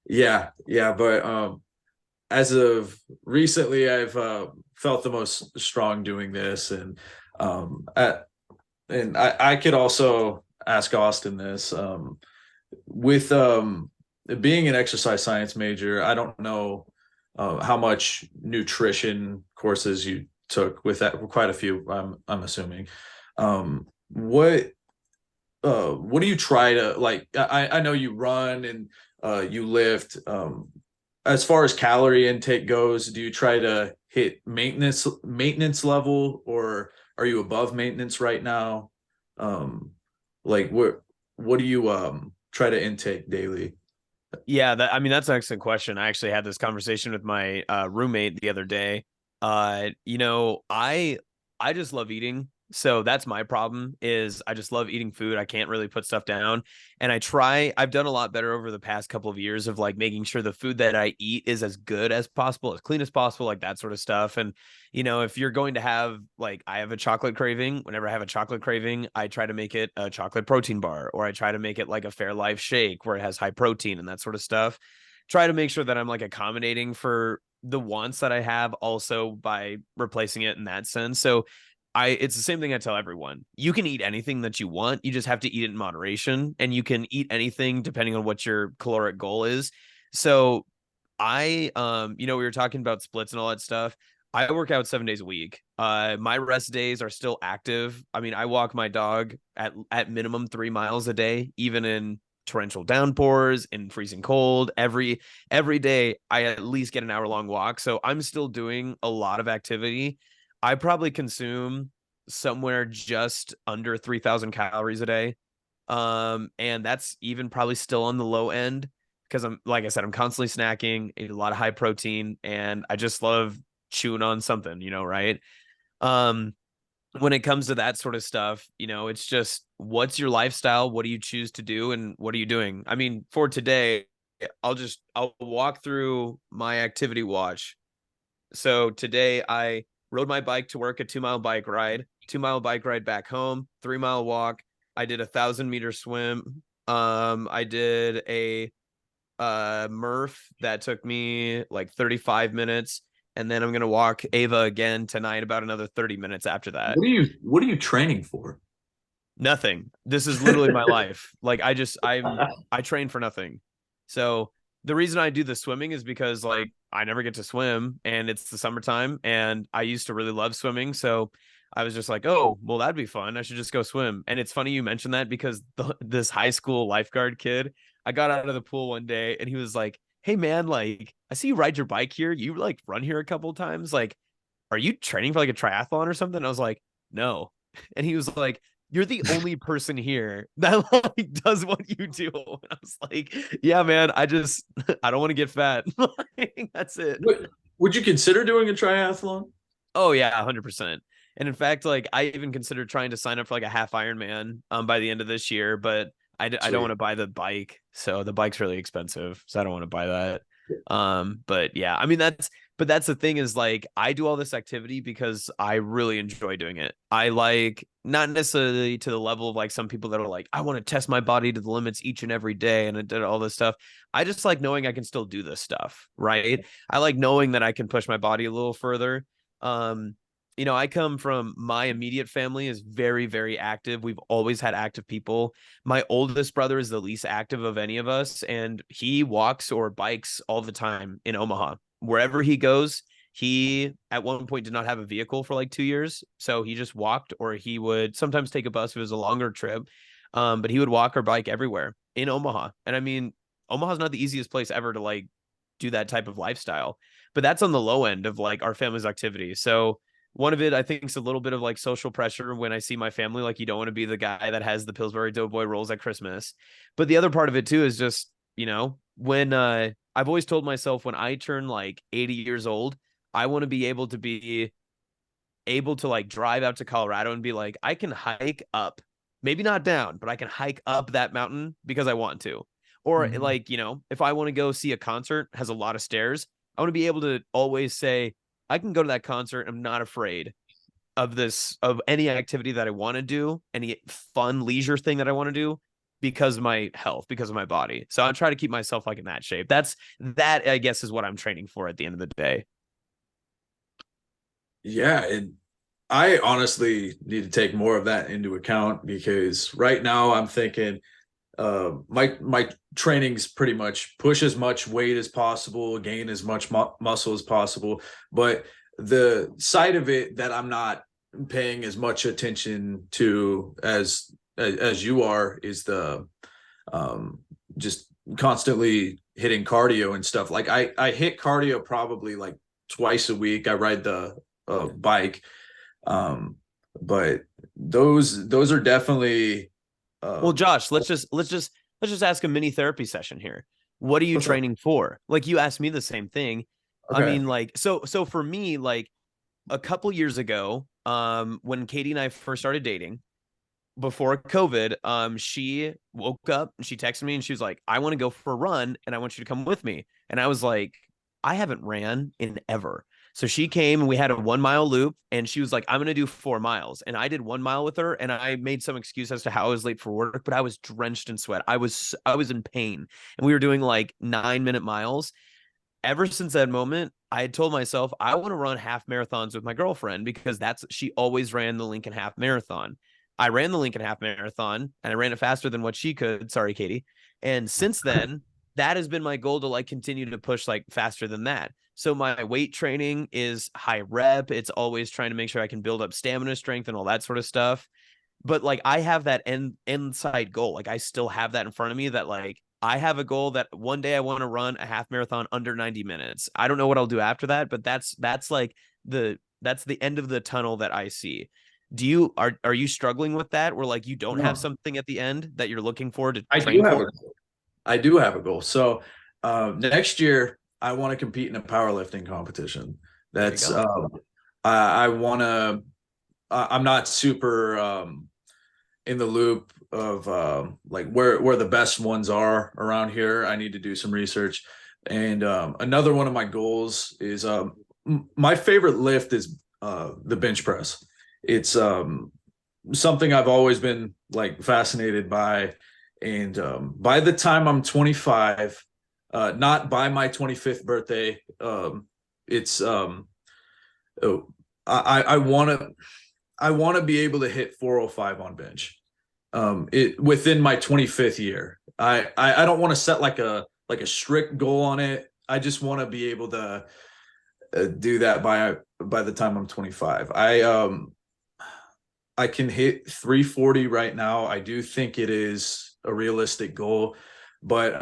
S2: Yeah. But as of recently, I've felt the most strong doing this, and I could also ask Austin this. With being an exercise science major, I don't know how much nutrition courses you took with that. Quite a few, I'm assuming. What do you try to like? I know you run and you lift. As far as calorie intake goes, do you try to hit maintenance level, or are you above maintenance right now? Like what do you try to intake daily?
S1: Yeah, that's an excellent question. I actually had this conversation with my roommate the other day. I just love eating. So that's my problem, is I just love eating food. I can't really put stuff down. And I've done a lot better over the past couple of years of like making sure the food that I eat is as good as possible, as clean as possible, like that sort of stuff. And, if you're going to have, like, I have a chocolate craving, whenever I have a chocolate craving, I try to make it a chocolate protein bar, or I try to make it like a Fairlife shake where it has high protein and that sort of stuff. Try to make sure that I'm like accommodating for the wants that I have also by replacing it in that sense. So it's the same thing I tell everyone. You can eat anything that you want. You just have to eat it in moderation, and you can eat anything depending on what your caloric goal is. So we were talking about splits and all that stuff. I work out 7 days a week. My rest days are still active. I mean, I walk my dog at minimum 3 miles a day, even in torrential downpours, in freezing cold. Every day I at least get an hour long walk. So I'm still doing a lot of activity. I probably consume somewhere just under 3,000 calories a day. And that's even probably still on the low end, because like I said, I'm constantly snacking, eat a lot of high protein, and I just love chewing on something, right? Um, when it comes to that sort of stuff, it's just, what's your lifestyle? What do you choose to do? And what are you doing? I mean, for today, I'll walk through my activity watch. So today I rode my bike to work, a 2 mile bike ride, 2 mile bike ride back home, 3 mile walk. I did 1,000 meter swim. I did a Murph that took me like 35 minutes. And then I'm gonna walk Ava again tonight, about another 30 minutes after that.
S2: What are you training for?
S1: Nothing. This is literally my life. Like, I train for nothing. So the reason I do the swimming is because, like, I never get to swim, and it's the summertime, and I used to really love swimming. So I was just like, oh, well, that'd be fun. I should just go swim. And it's funny you mentioned that, because this high school lifeguard kid, I got out of the pool one day and he was like, hey man, like, I see you ride your bike here. You like run here a couple of times. Like, are you training for like a triathlon or something? I was like, no. And he was like, you're the only person here that like does what you do. And I was like, yeah, man, I don't want to get fat. That's it.
S2: Would you consider doing a triathlon?
S1: Oh yeah, 100%. And in fact, like, I even considered trying to sign up for like a half Ironman by the end of this year, but I don't want to buy the bike. So the bike's really expensive, so I don't want to buy that. But yeah, I mean, that's the thing, is like, I do all this activity because I really enjoy doing it. I like, not necessarily to the level of like some people that are like, I want to test my body to the limits each and every day, and I did all this stuff. I just like knowing I can still do this stuff, right? I like knowing that I can push my body a little further. I come from, my immediate family is very, very active. We've always had active people. My oldest brother is the least active of any of us, and he walks or bikes all the time in Omaha. Wherever he goes, he at one point did not have a vehicle for like 2 years. So he just walked, or he would sometimes take a bus if it was a longer trip. But he would walk or bike everywhere in Omaha. And I mean, Omaha's not the easiest place ever to like do that type of lifestyle, but that's on the low end of like our family's activity. So one of it, I think, is a little bit of like social pressure when I see my family. Like, you don't want to be the guy that has the Pillsbury Doughboy rolls at Christmas. But the other part of it too is just, when I've always told myself, when I turn like 80 years old, I want to be able to like drive out to Colorado and be like, I can hike up, maybe not down, but I can hike up that mountain because I want to. Or like, if I want to go see a concert, has a lot of stairs, I want to be able to always say, I can go to that concert. I'm not afraid of any activity that I want to do, any fun leisure thing that I want to do, because of my health, because of my body. So I try to keep myself like in that shape. That I guess is what I'm training for at the end of the day.
S2: Yeah, and I honestly need to take more of that into account, because right now I'm thinking my training's pretty much push as much weight as possible, gain as much muscle as possible, but the side of it that I'm not paying as much attention to as you are is the just constantly hitting cardio and stuff. Like, I hit cardio probably like twice a week. I ride the bike, but those are definitely
S1: Well, Josh, let's just ask a mini therapy session here. What are you training for? Like, you asked me the same thing.
S2: Okay.
S1: I mean, like, so for me, like, a couple years ago, when Katie and I first started dating before COVID, she woke up and she texted me and she was like, I want to go for a run and I want you to come with me. And I was like, I haven't ran in ever. So she came and we had a 1 mile loop and she was like, I'm going to do 4 miles. And I did 1 mile with her and I made some excuse as to how I was late for work, but I was drenched in sweat. I was in pain and we were doing like 9-minute miles. Ever since that moment, I had told myself I want to run half marathons with my girlfriend because she always ran the Lincoln Half Marathon. I ran the Lincoln Half Marathon and I ran it faster than what she could. Sorry, Katie. And since then, that has been my goal to like continue to push like faster than that. So my weight training is high rep. It's always trying to make sure I can build up stamina strength and all that sort of stuff. But like I have that inside goal. Like I still have that in front of me that like I have a goal that one day I want to run a half marathon under 90 minutes. I don't know what I'll do after that, but that's like that's the end of the tunnel that I see. Are you struggling with that where like you don't have
S2: No,
S1: something at the end that you're looking for to
S2: I do
S1: train
S2: have a
S1: for?
S2: goal. I do have a goal. So next year, I want to compete in a powerlifting competition.
S1: There you
S2: That's
S1: go.
S2: I want to. I'm not super in the loop of like where the best ones are around here. I need to do some research. And another one of my goals is my favorite lift is the bench press. It's something I've always been like fascinated by. And by the time I'm 25, not by my 25th birthday, it's oh, I want to be able to hit 405 on bench. It within my 25th year. I don't want to set like a strict goal on it. I just want to be able to do that by the time I'm 25. I can hit 340 right now. I do think it is a realistic goal, but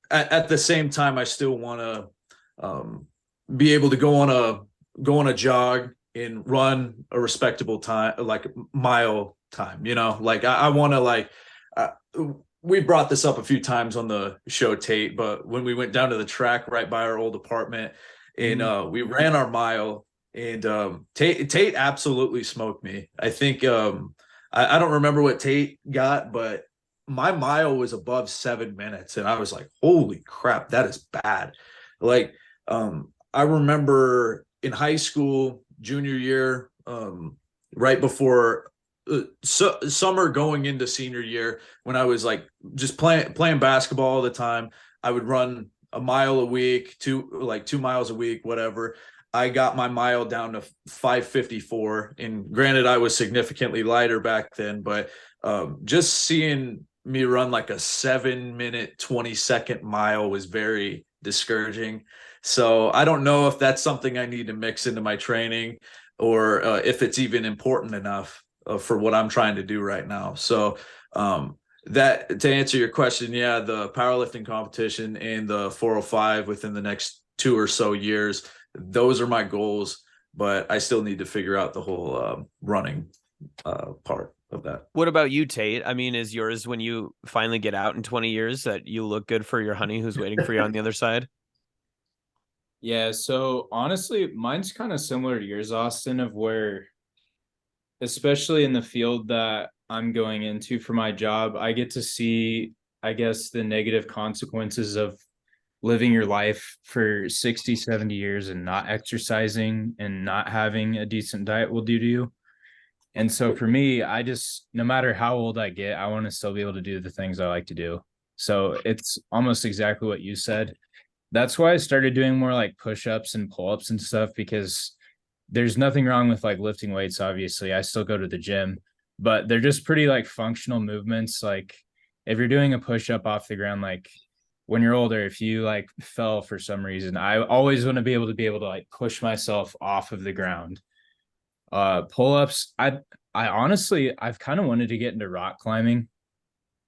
S2: at the same time, I still want to be able to go on a jog and run a respectable time, like mile time. You know, like I want to like. Uh, we brought this up a few times on the show, Tate, but when we went down to the track right by our old apartment and we ran our mile and Tate absolutely smoked me. I think I don't remember what Tate got, but my mile was above 7 minutes, and I was like, "Holy crap, that is bad!" Like, I remember in high school, junior year, right before summer going into senior year, when I was like just playing basketball all the time, I would run a mile a week, 2 miles a week, whatever. I got my mile down to 5:54. And granted, I was significantly lighter back then, but just seeing me run like a 7 minute, 20-second mile was very discouraging. So I don't know if that's something I need to mix into my training or if it's even important enough for what I'm trying to do right now. So that to answer your question, yeah, the powerlifting competition and the 405 within the next 2 or so years, those are my goals, but I still need to figure out the whole running part of that.
S1: What about you, Tate? I mean, is yours when you finally get out in 20 years that you look good for your honey who's waiting for you on the other side?
S3: Yeah, so honestly, mine's kind of similar to yours, Austin, of where, especially in the field that I'm going into for my job, I get to see, I guess, the negative consequences of living your life for 60, 70 years and not exercising and not having a decent diet will do to you. And so for me, I just, no matter how old I get, I want to still be able to do the things I like to do. So it's almost exactly what you said. That's why I started doing more like push-ups and pull-ups and stuff, because there's nothing wrong with like lifting weights. Obviously, I still go to the gym, but they're just pretty like functional movements. Like if you're doing a push-up off the ground, like when you're older, if you like fell for some reason, I always want to be able to like push myself off of the ground. Pull-ups, I honestly I've kind of wanted to get into rock climbing,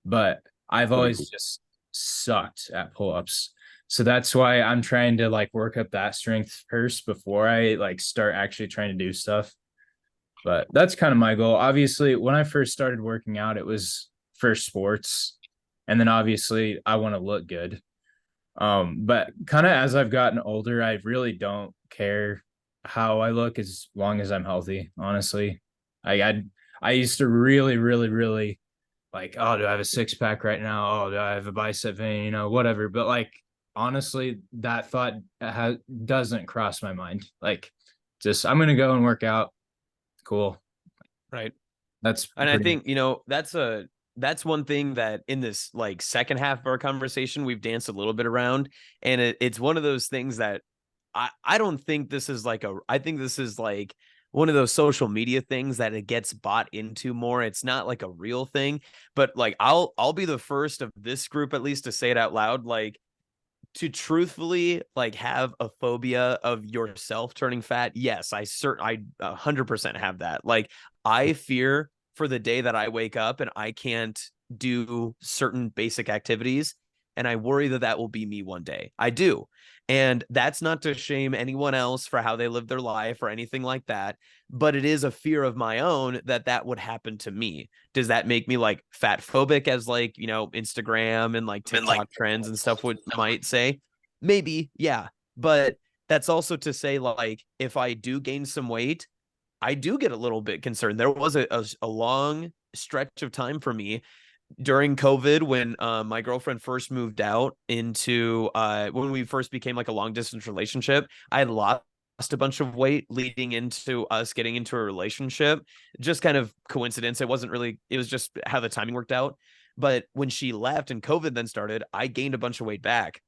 S3: but I've
S2: Pretty
S3: always
S2: cool.
S3: just sucked at pull-ups. So that's why I'm trying to like work up that strength first before I like start actually trying to do stuff. But that's kind of my goal. Obviously, when I first started working out, it was for sports. And then obviously I want to look good. But kind of as I've gotten older, I really don't care how I look as long as I'm healthy, honestly. I used to really, really, really like, oh, do I have a six pack right now? Oh, do I have a bicep vein? You know, whatever. But like, honestly, that thought doesn't cross my mind. Like, just I'm gonna go and work out. Cool.
S1: Right.
S3: That's
S1: And I
S3: pretty much.
S1: think, that's one thing that in this like second half of our conversation, we've danced a little bit around. And it's one of those things that I don't think this is like I think this is like one of those social media things that it gets bought into more. It's not like a real thing, but like I'll be the first of this group at least to say it out loud. Like, to truthfully like have a phobia of yourself turning fat, yes, I 100% have that. Like, I fear for the day that I wake up and I can't do certain basic activities, and I worry that that will be me one day. I do. And that's not to shame anyone else for how they live their life or anything like that, but it is a fear of my own that that would happen to me. Does that make me like fat phobic, as like, Instagram and like TikTok trends and stuff would might say? Maybe, yeah. But that's also to say, like, if I do gain some weight, I do get a little bit concerned. There was a long stretch of time for me during COVID when my girlfriend first moved out into when we first became like a long distance relationship. I had lost a bunch of weight leading into us getting into a relationship. Just kind of coincidence. It wasn't really, it was just how the timing worked out. But when she left and COVID then started, I gained a bunch of weight back.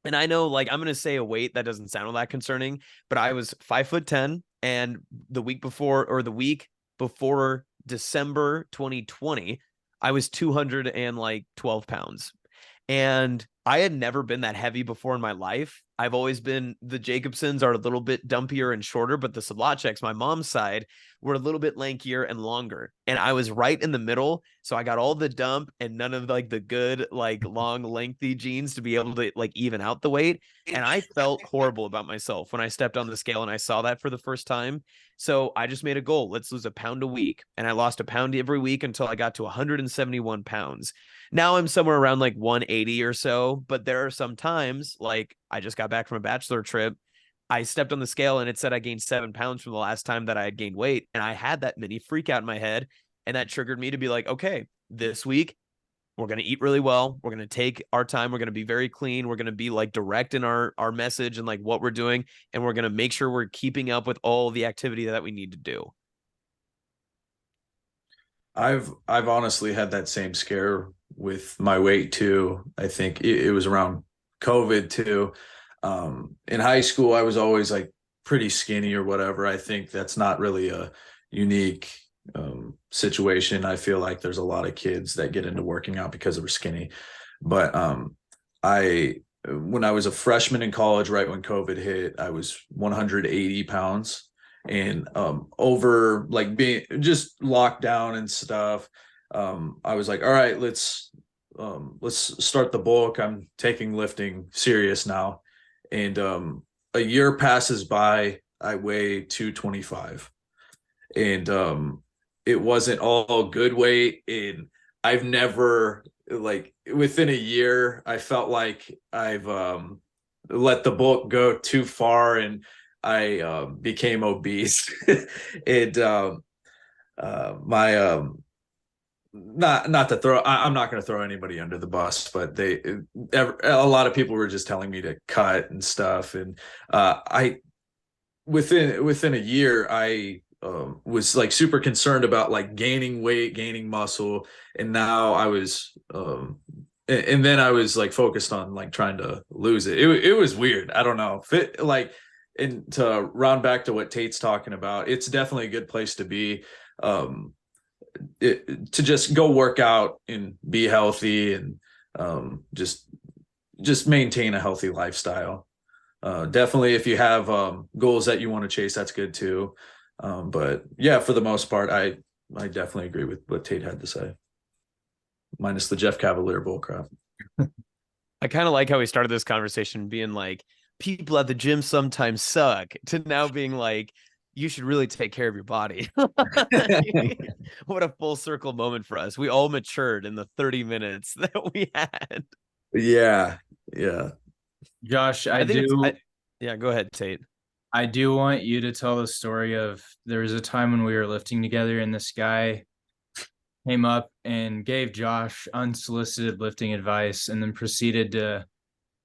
S1: And I know, like, I'm gonna say a weight that doesn't sound all that concerning, but I was 5'10", and the week before December 2020, I was 212 pounds. And I had never been that heavy before in my life. I've always been, the Jacobsons are a little bit dumpier and shorter, but the Sablacheks, my mom's side, were a little bit lankier and longer. And I was right in the middle. So I got all the dump and none of like the good, like long, lengthy jeans to be able to like even out the weight. And I felt horrible about myself when I stepped on the scale and I saw that for the first time. So I just made a goal. Let's lose a pound a week. And I lost a pound every week until I got to 171 pounds. Now I'm somewhere around like 180 or so, but there are some times, like I just got back from a bachelor trip. I stepped on the scale and it said I gained 7 pounds from the last time that I had gained weight. And I had that mini freak out in my head. And that triggered me to be like, okay, this week we're going to eat really well. We're going to take our time. We're going to be very clean. We're going to be like direct in our message and like what we're doing. And we're going to make sure we're keeping up with all the activity that we need to do.
S2: I've honestly had that same scare with my weight too. I think it was around COVID too. In high school, I was always like pretty skinny or whatever. I think that's not really a unique situation. I feel like there's a lot of kids that get into working out because they were skinny. But I when I was a freshman in college, right when COVID hit, I was 180 pounds, and over like being just locked down and stuff. I was like, all right, let's start the bulk. I'm taking lifting serious now. And a year passes by, I weigh 225. And it wasn't all good weight. And I've never, like, within a year, I felt like I've let the bulk go too far, and I became obese. And my not to throw, I'm not going to throw anybody under the bus, but a lot of people were just telling me to cut and stuff. And I within a year, I was like super concerned about like gaining weight, gaining muscle. And now I was and then I was like focused on like trying to lose it. It was weird. I don't know. And to round back to what Tate's talking about, it's definitely a good place to be. To just go work out and be healthy, and just maintain a healthy lifestyle. Definitely, if you have goals that you want to chase, that's good too. But yeah, for the most part, I definitely agree with what Tate had to say, minus the Jeff Cavalier bullcrap.
S1: I kind of like how we started this conversation being like, people at the gym sometimes suck, to now being like, you should really take care of your body. What a full circle moment for us. We all matured in the 30 minutes that we had.
S2: Yeah, yeah.
S3: Josh, I
S1: I think it's,
S3: do.
S1: yeah, go ahead, Tate.
S3: I do want you to tell the story of there was a time when we were lifting together and this guy came up and gave Josh unsolicited lifting advice and then proceeded to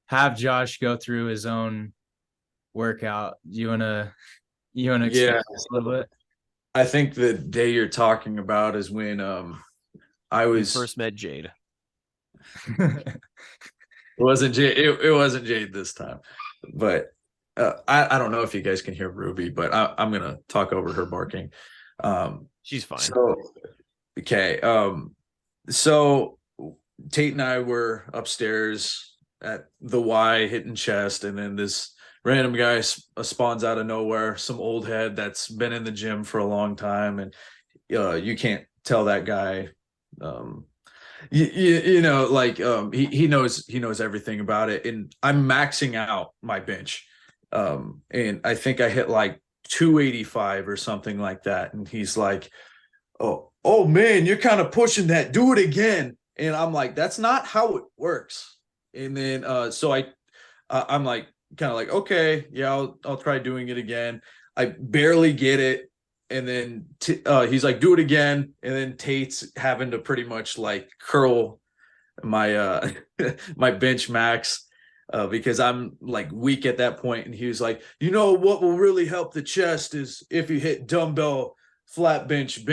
S3: have Josh go through his own workout. You wanna
S2: Yeah,
S3: expand a little bit?
S2: I think the day you're talking about is when I
S1: We
S2: was
S1: first met Jade.
S2: it wasn't Jade, it wasn't Jade this time. But I don't know if you guys can hear Ruby, but I'm gonna talk over her barking.
S1: She's fine.
S2: So okay. So Tate and I were upstairs at the Y hitting chest, and then this random guy spawns out of nowhere, some old head that's been in the gym for a long time, and you can't tell that guy. Um, you know, like he knows everything about it, and I'm maxing out my bench, and I think I hit like 285 or something like that, and he's like, oh man, you're kind of pushing that. Do it again. And I'm like, that's not how it works. And then so I'm like kind of like, okay, yeah, I'll try doing it again. I barely get it. And then he's like, do it again. And then Tate's having to pretty much like curl my my bench max because I'm like weak at that point. And he was like, you know what will really help the chest is if you hit dumbbell flat bench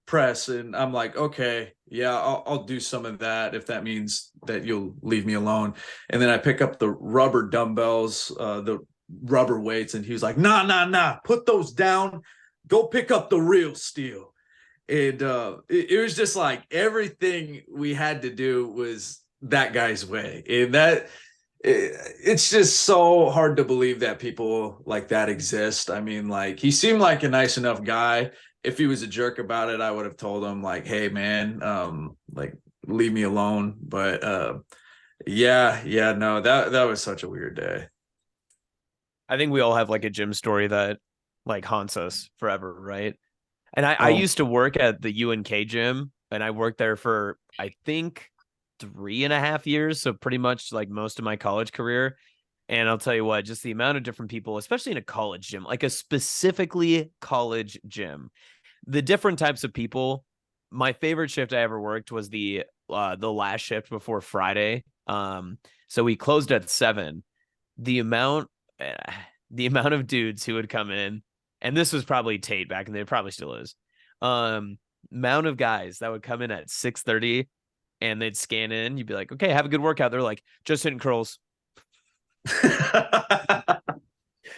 S2: press. And I'm like, okay, yeah, I'll do some of that if that means that you'll leave me alone. And then I pick up the rubber dumbbells, the rubber weights, and he was like, nah, put those down, go pick up the real steel. And it was just like everything we had to do was that guy's way. And it's just so hard to believe that people like that exist. I mean, like, he seemed like a nice enough guy. If he was a jerk about it, I would have told him like, hey man, like leave me alone. But yeah, no, that was such a weird day.
S1: I think we all have like a gym story that like haunts us forever, right? And I
S2: Oh,
S1: used to work at the UNK gym, and I worked there for I think 3.5 years, so pretty much like most of my college career. And I'll tell you what, just the amount of different people, especially in a college gym, like a specifically college gym, the different types of people. My favorite shift I ever worked was the last shift before Friday. So we closed at 7. The amount eh, the amount of dudes who would come in, and this was probably Tate back in the day, probably still is. Um, amount of guys that would come in at 6:30 and they'd scan in. You'd be like, okay, have a good workout. They're like, just hitting curls.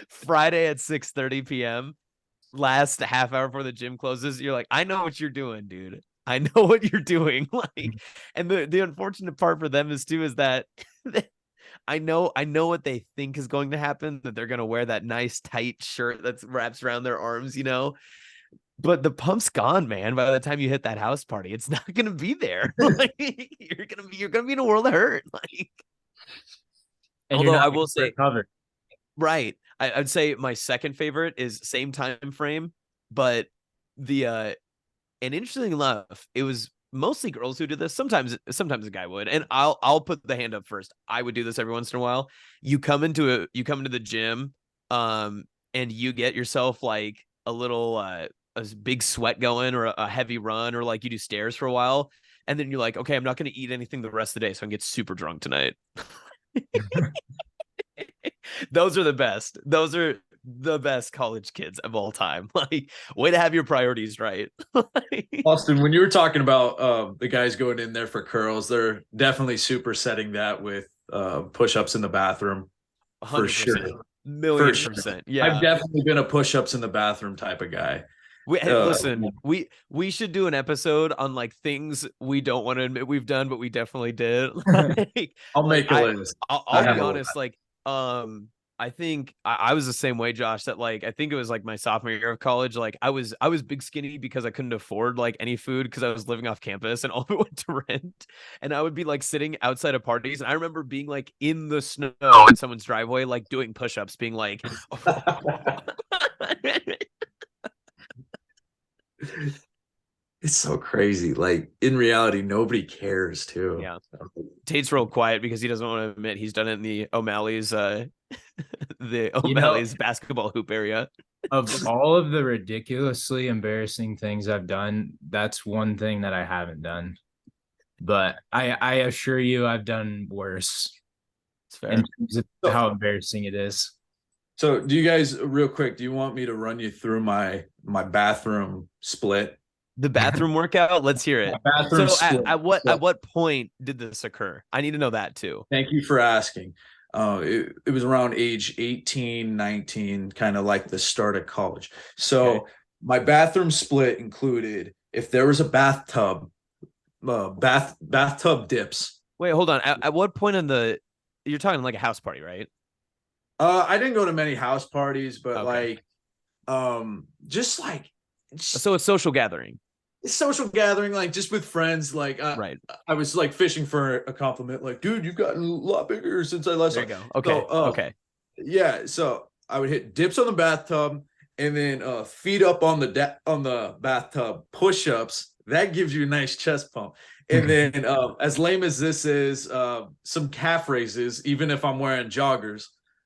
S1: Friday at 6:30 p.m. last half hour before the gym closes. You're like, I know what you're doing, dude. I know what you're doing. Like, and the unfortunate part for them is that I know what they think is going to happen, that they're going to wear that nice tight shirt that wraps around their arms, but the pump's gone, man. By the time you hit that house party, it's not going to be there. Like, you're going to be in a world of hurt. Like,
S3: And you're
S1: although
S3: not
S1: I
S3: going
S1: will
S3: to
S1: say,
S3: recover.
S1: right. I'd say my second favorite is same time frame, but the and interestingly enough, it was mostly girls who did this. Sometimes a guy would, and I'll put the hand up first. I would do this every once in a while. You come into the gym, and you get yourself like a big sweat going, or a heavy run, or like you do stairs for a while, and then you're like, okay, I'm not going to eat anything the rest of the day, so I can get super drunk tonight. Those are the best. Those are the best college kids of all time. Like, way to have your priorities right.
S2: Austin, when you were talking about the guys going in there for curls, they're definitely supersetting that with push-ups in the bathroom for
S1: 100%,
S2: sure. For
S1: million
S2: sure.
S1: percent.
S2: I've
S1: Yeah.
S2: definitely been a push-ups in the bathroom type of guy. Uh,
S1: Listen, we should do an episode on like things we don't want to admit we've done, but we definitely did. Like,
S2: I'll
S1: like
S2: make a list.
S1: I'll
S2: I
S1: be
S2: have a list.
S1: honest. Like, I think I was the same way, Josh. That like I think it was like my sophomore year of college. Like I was big skinny because I couldn't afford like any food because I was living off campus and all of it went to rent. And I would be like sitting outside of parties, and I remember being like in the snow in someone's driveway, like doing push-ups, being like.
S2: It's so crazy. Like in reality, nobody cares too.
S1: Yeah. Tate's real quiet because he doesn't want to admit he's done it in the O'Malley's the
S3: You know,
S1: O'Malley's basketball hoop area.
S3: of all of the ridiculously embarrassing things I've done, that's one thing that I haven't done. But I assure you, I've done worse
S1: It's
S3: in
S1: fair.
S3: terms of
S2: So,
S3: how embarrassing it is.
S2: so do you guys, real quick, do you want me to run you through my bathroom split?
S1: The bathroom workout. Let's hear it.
S2: Bathroom
S1: So
S2: split.
S1: at what point did this occur? I need to know that too.
S2: Thank you for asking. It was around age 18, 19, kind of like the start of college. So
S1: Okay.
S2: my bathroom split included if there was a bathtub, bathtub dips.
S1: Wait, hold on. At what point in the you're talking like a house party, right?
S2: I didn't go to many house parties, but
S1: Okay.
S2: like just like
S1: So a social gathering.
S2: social gathering, like just with friends. Like
S1: Right.
S2: I was like fishing for a compliment, like, dude, you've gotten a lot bigger since I last
S1: There
S2: saw.
S1: you go. Okay.
S2: So,
S1: Okay.
S2: yeah, so I would hit dips on the bathtub and then feet up on the bathtub, push-ups. That gives you a nice chest pump. And then as lame as this is, some calf raises, even if I'm wearing joggers.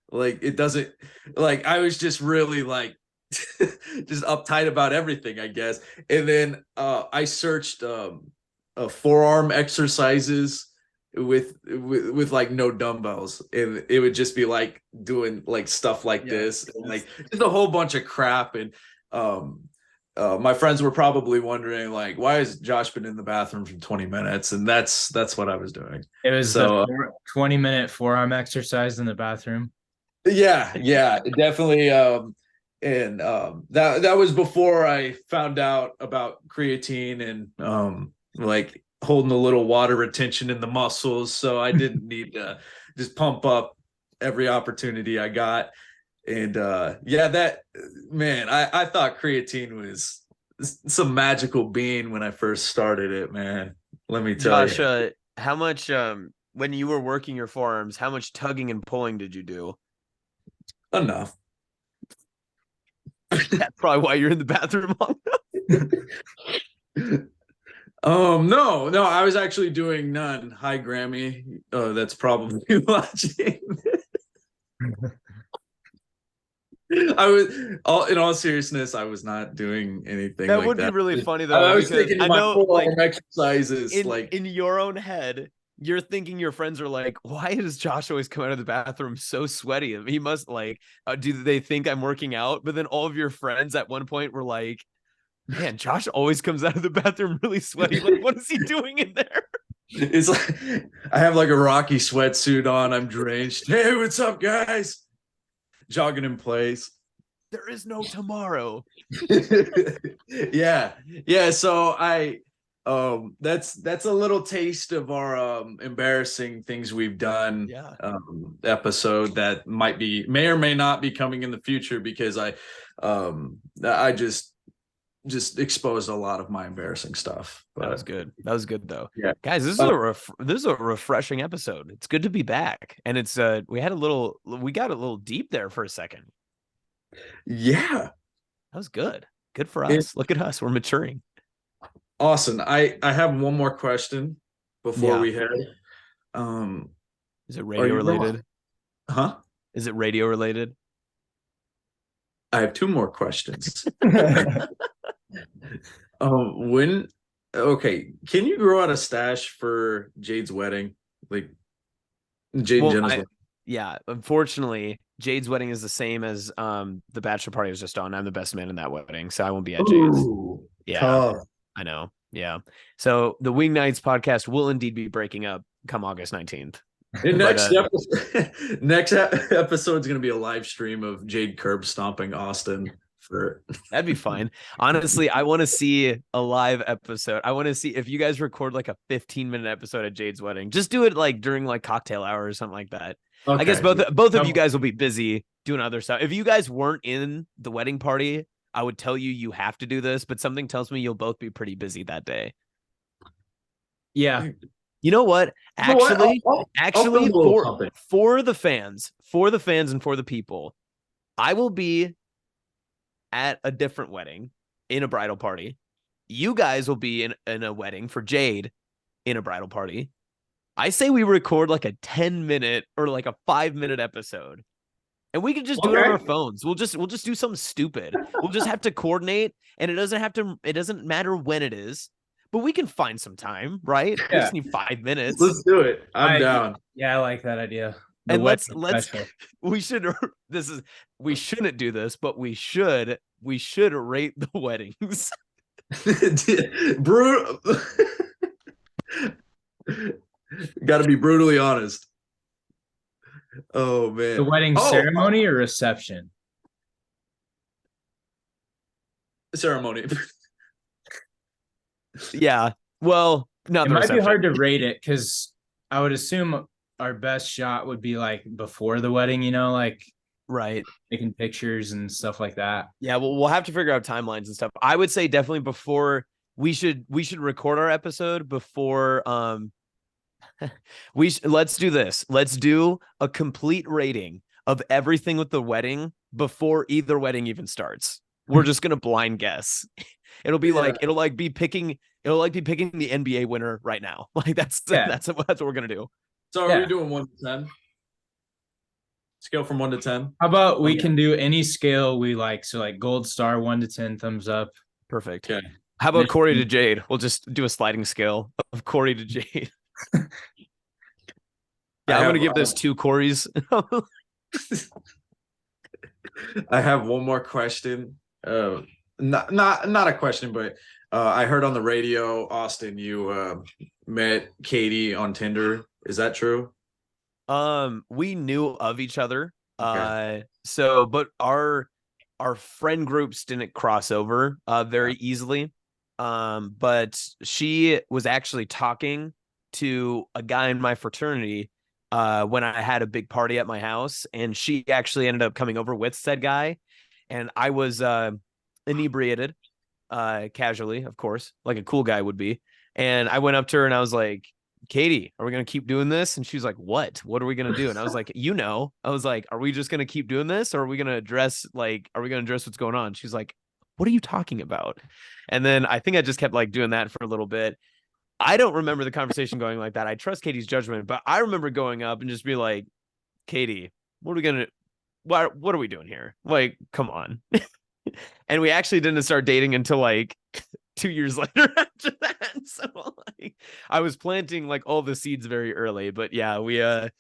S2: Like it doesn't, like I was just really like just uptight about everything, I guess. And then I searched forearm exercises with like no dumbbells, and it would just be like doing like stuff like this, and like just a whole bunch of crap. And my friends were probably wondering like, why has Josh been in the bathroom for 20 minutes? And that's what I was doing.
S3: It was
S2: So
S3: the 20-minute forearm exercise in the bathroom.
S2: yeah, definitely. And that was before I found out about creatine and like holding a little water retention in the muscles, so I didn't need to just pump up every opportunity I got. And yeah, that, man, I thought creatine was some magical bean when I first started it, man. Let me tell
S1: Josh,
S2: you.
S1: how much when you were working your forearms, how much tugging and pulling did you do?
S2: Enough.
S1: That's probably why you're in the bathroom long enough.
S2: No, I was actually doing none. Hi, Grammy. That's probably watching. I was in all seriousness, I was not doing anything
S1: That
S2: like
S1: would be
S2: that.
S1: really funny
S2: I
S1: though,
S2: was
S1: because
S2: thinking
S1: I
S2: of my
S1: know like
S2: forearm exercises, like
S1: in your own head, you're thinking your friends are like, why does Josh always come out of the bathroom so sweaty? He must like, do they think I'm working out? But then all of your friends at one point were like, man, Josh always comes out of the bathroom really sweaty. Like, what is he doing in there?
S2: it's like I have like a Rocky sweatsuit on. I'm drenched. Hey, what's up, guys? Jogging in place.
S1: There is no tomorrow.
S2: Yeah. So that's a little taste of our embarrassing things we've done
S1: Yeah.
S2: episode that may or may not be coming in the future, because I just exposed a lot of my embarrassing stuff. But
S1: that was good. That was good though.
S2: Yeah,
S1: Guys, this is a refreshing episode. It's good to be back. And it's we got a little deep there for a second.
S2: yeah.
S1: That was good. Good for
S2: It-
S1: us. Look at us. We're maturing.
S2: Awesome. I have one more question before
S1: Yeah.
S2: we head.
S1: Is it
S2: Are
S1: radio
S2: you
S1: related?
S2: Huh?
S1: Is it radio related?
S2: I have two more questions. When okay, can you grow out a stash for Jade's wedding? Like Jade and Jenna's wedding?
S1: Yeah, unfortunately, Jade's wedding is the same as the bachelor party I was just on. I'm the best man in that wedding, so I won't be at Jade's.
S2: Ooh,
S1: Yeah,
S2: tough.
S1: I know. Yeah. So the Wing Nights podcast will indeed be breaking up come August 19th.
S2: The next
S1: But,
S2: episode, episode is going to be a live stream of Jade curb stomping Austin for.
S1: that'd be fine. Honestly, I want to see a live episode. I want to see if you guys record like a 15-minute episode at Jade's wedding. Just do it like during like cocktail hour or something like that.
S2: Okay.
S1: I guess both of you guys will be busy doing other stuff. If you guys weren't in the wedding party, I would tell you have to do this, but something tells me you'll both be pretty busy that day.
S3: Yeah.
S1: You know what? Actually,
S2: I'll
S1: for the fans and for the people, I will be at a different wedding in a bridal party. You guys will be in a wedding for Jade in a bridal party. I say we record like a 10-minute or like a 5-minute episode, And we can just do it on our phones. We'll just do something stupid. We'll just have to coordinate, and it doesn't matter when it is, but we can find some time, right? We just need 5 minutes.
S2: Let's do it. I'm down.
S3: Yeah, I like that idea.
S1: And let's we shouldn't do this, but we should rate the weddings.
S2: Brutal. Got to be brutally honest. Oh man.
S3: The wedding ceremony or reception?
S2: Ceremony.
S1: Yeah. Well, not
S3: it might be hard to rate it because I would assume our best shot would be like before the wedding, like
S1: right,
S3: taking pictures and stuff like that.
S1: Yeah, well, we'll have to figure out timelines and stuff. I would say definitely before we should record our episode before let's do this. Let's do a complete rating of everything with the wedding before either wedding even starts. We're just gonna blind guess. It'll be like be picking the NBA winner right now. Like that's what we're gonna do.
S2: So are we doing 1 to 10? Scale from 1 to 10.
S3: How about we can do any scale we like? So like gold star, 1 to 10, thumbs up.
S1: Perfect.
S2: Okay.
S1: How about Corey to Jade? We'll just do a sliding scale of Corey to Jade. Yeah, I'm gonna give this 2 Corys.
S2: I have one more question. Not a question, but I heard on the radio, Austin, you met Katie on Tinder. Is that true?
S1: We knew of each other.
S2: Okay.
S1: But our friend groups didn't cross over very easily. But she was actually talking to a guy in my fraternity when I had a big party at my house, and she actually ended up coming over with said guy, and I was inebriated, casually, of course, like a cool guy would be. And I went up to her and I was like, Katie, are we going to keep doing this? And she was like, what are we going to do? And I was like, I was like, are we just going to keep doing this? Or are we going to address what's going on? She's like, what are you talking about? And then I think I just kept like doing that for a little bit. I don't remember the conversation going like that. I trust Katie's judgment, but I remember going up and just be like, Katie, what are we doing here? Like, come on. And we actually didn't start dating until like 2 years later after that. So like, I was planting like all the seeds very early, but yeah, it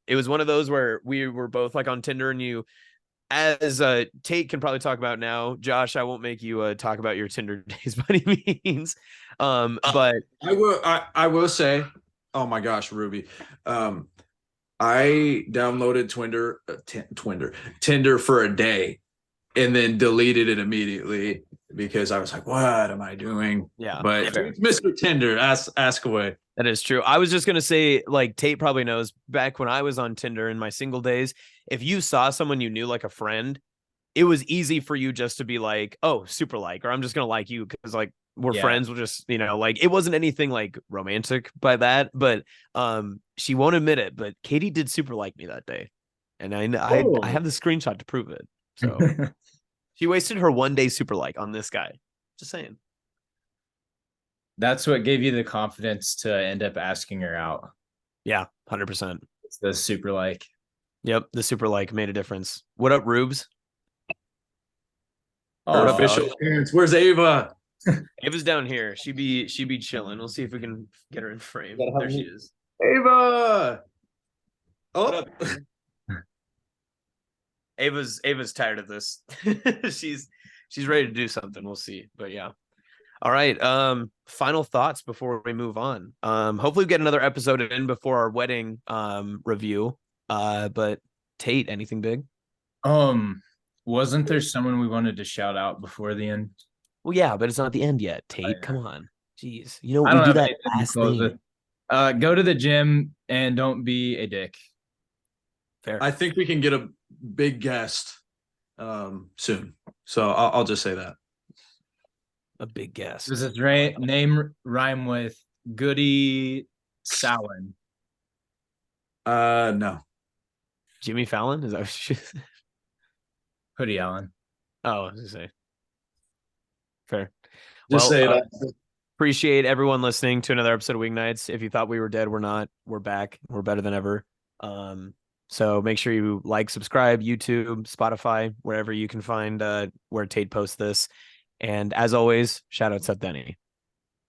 S1: was one of those where we were both like on Tinder, and as Tate can probably talk about now, Josh, I won't make you talk about your Tinder days by any means. But
S2: I will say, oh my gosh, Ruby. I downloaded Tinder for a day and then deleted it immediately because I was like, what am I doing?
S1: Yeah.
S2: But Mr. Tinder, ask away.
S1: That is true. I was just going to say, like, Tate probably knows, back when I was on Tinder in my single days, if you saw someone you knew, like a friend, it was easy for you just to be like, oh, super like, or I'm just going to like you because like we're friends. We'll just, like, it wasn't anything like romantic by that, but she won't admit it, but Katie did super like me that day. And I have the screenshot to prove it. So she wasted her 1 day super like on this guy. Just saying.
S3: That's what gave you the confidence to end up asking her out.
S1: Yeah, 100%.
S3: It's the super like.
S1: Yep, the super like made a difference. What up, Rubes?
S2: Her official appearance. Where's Ava?
S1: Ava's down here. She be chilling. We'll see if we can get her in frame. There she is.
S2: Ava.
S1: Oh. Ava's tired of this. she's ready to do something. We'll see. But yeah. All right. Final thoughts before we move on. Hopefully we get another episode in before our wedding review. But Tate, anything big?
S3: Wasn't there someone we wanted to shout out before the end?
S1: Well, yeah, but it's not the end yet, Tate. Yeah. Come on. Jeez. We do that last thing.
S3: Go to the gym and don't be a dick.
S2: Fair. I think we can get a big guest soon. So I'll just say that.
S1: A big guest.
S3: Does his name rhyme with Goody Sallin?
S2: No.
S1: Jimmy Fallon? Is that what she said?
S3: Hoodie Allen.
S1: Oh, I was gonna say. Fair.
S2: Just say that.
S1: Appreciate everyone listening to another episode of Weeknights. If you thought we were dead, we're not. We're back. We're better than ever. So make sure you like, subscribe, YouTube, Spotify, wherever you can find where Tate posts this. And as always, shout out to Denny.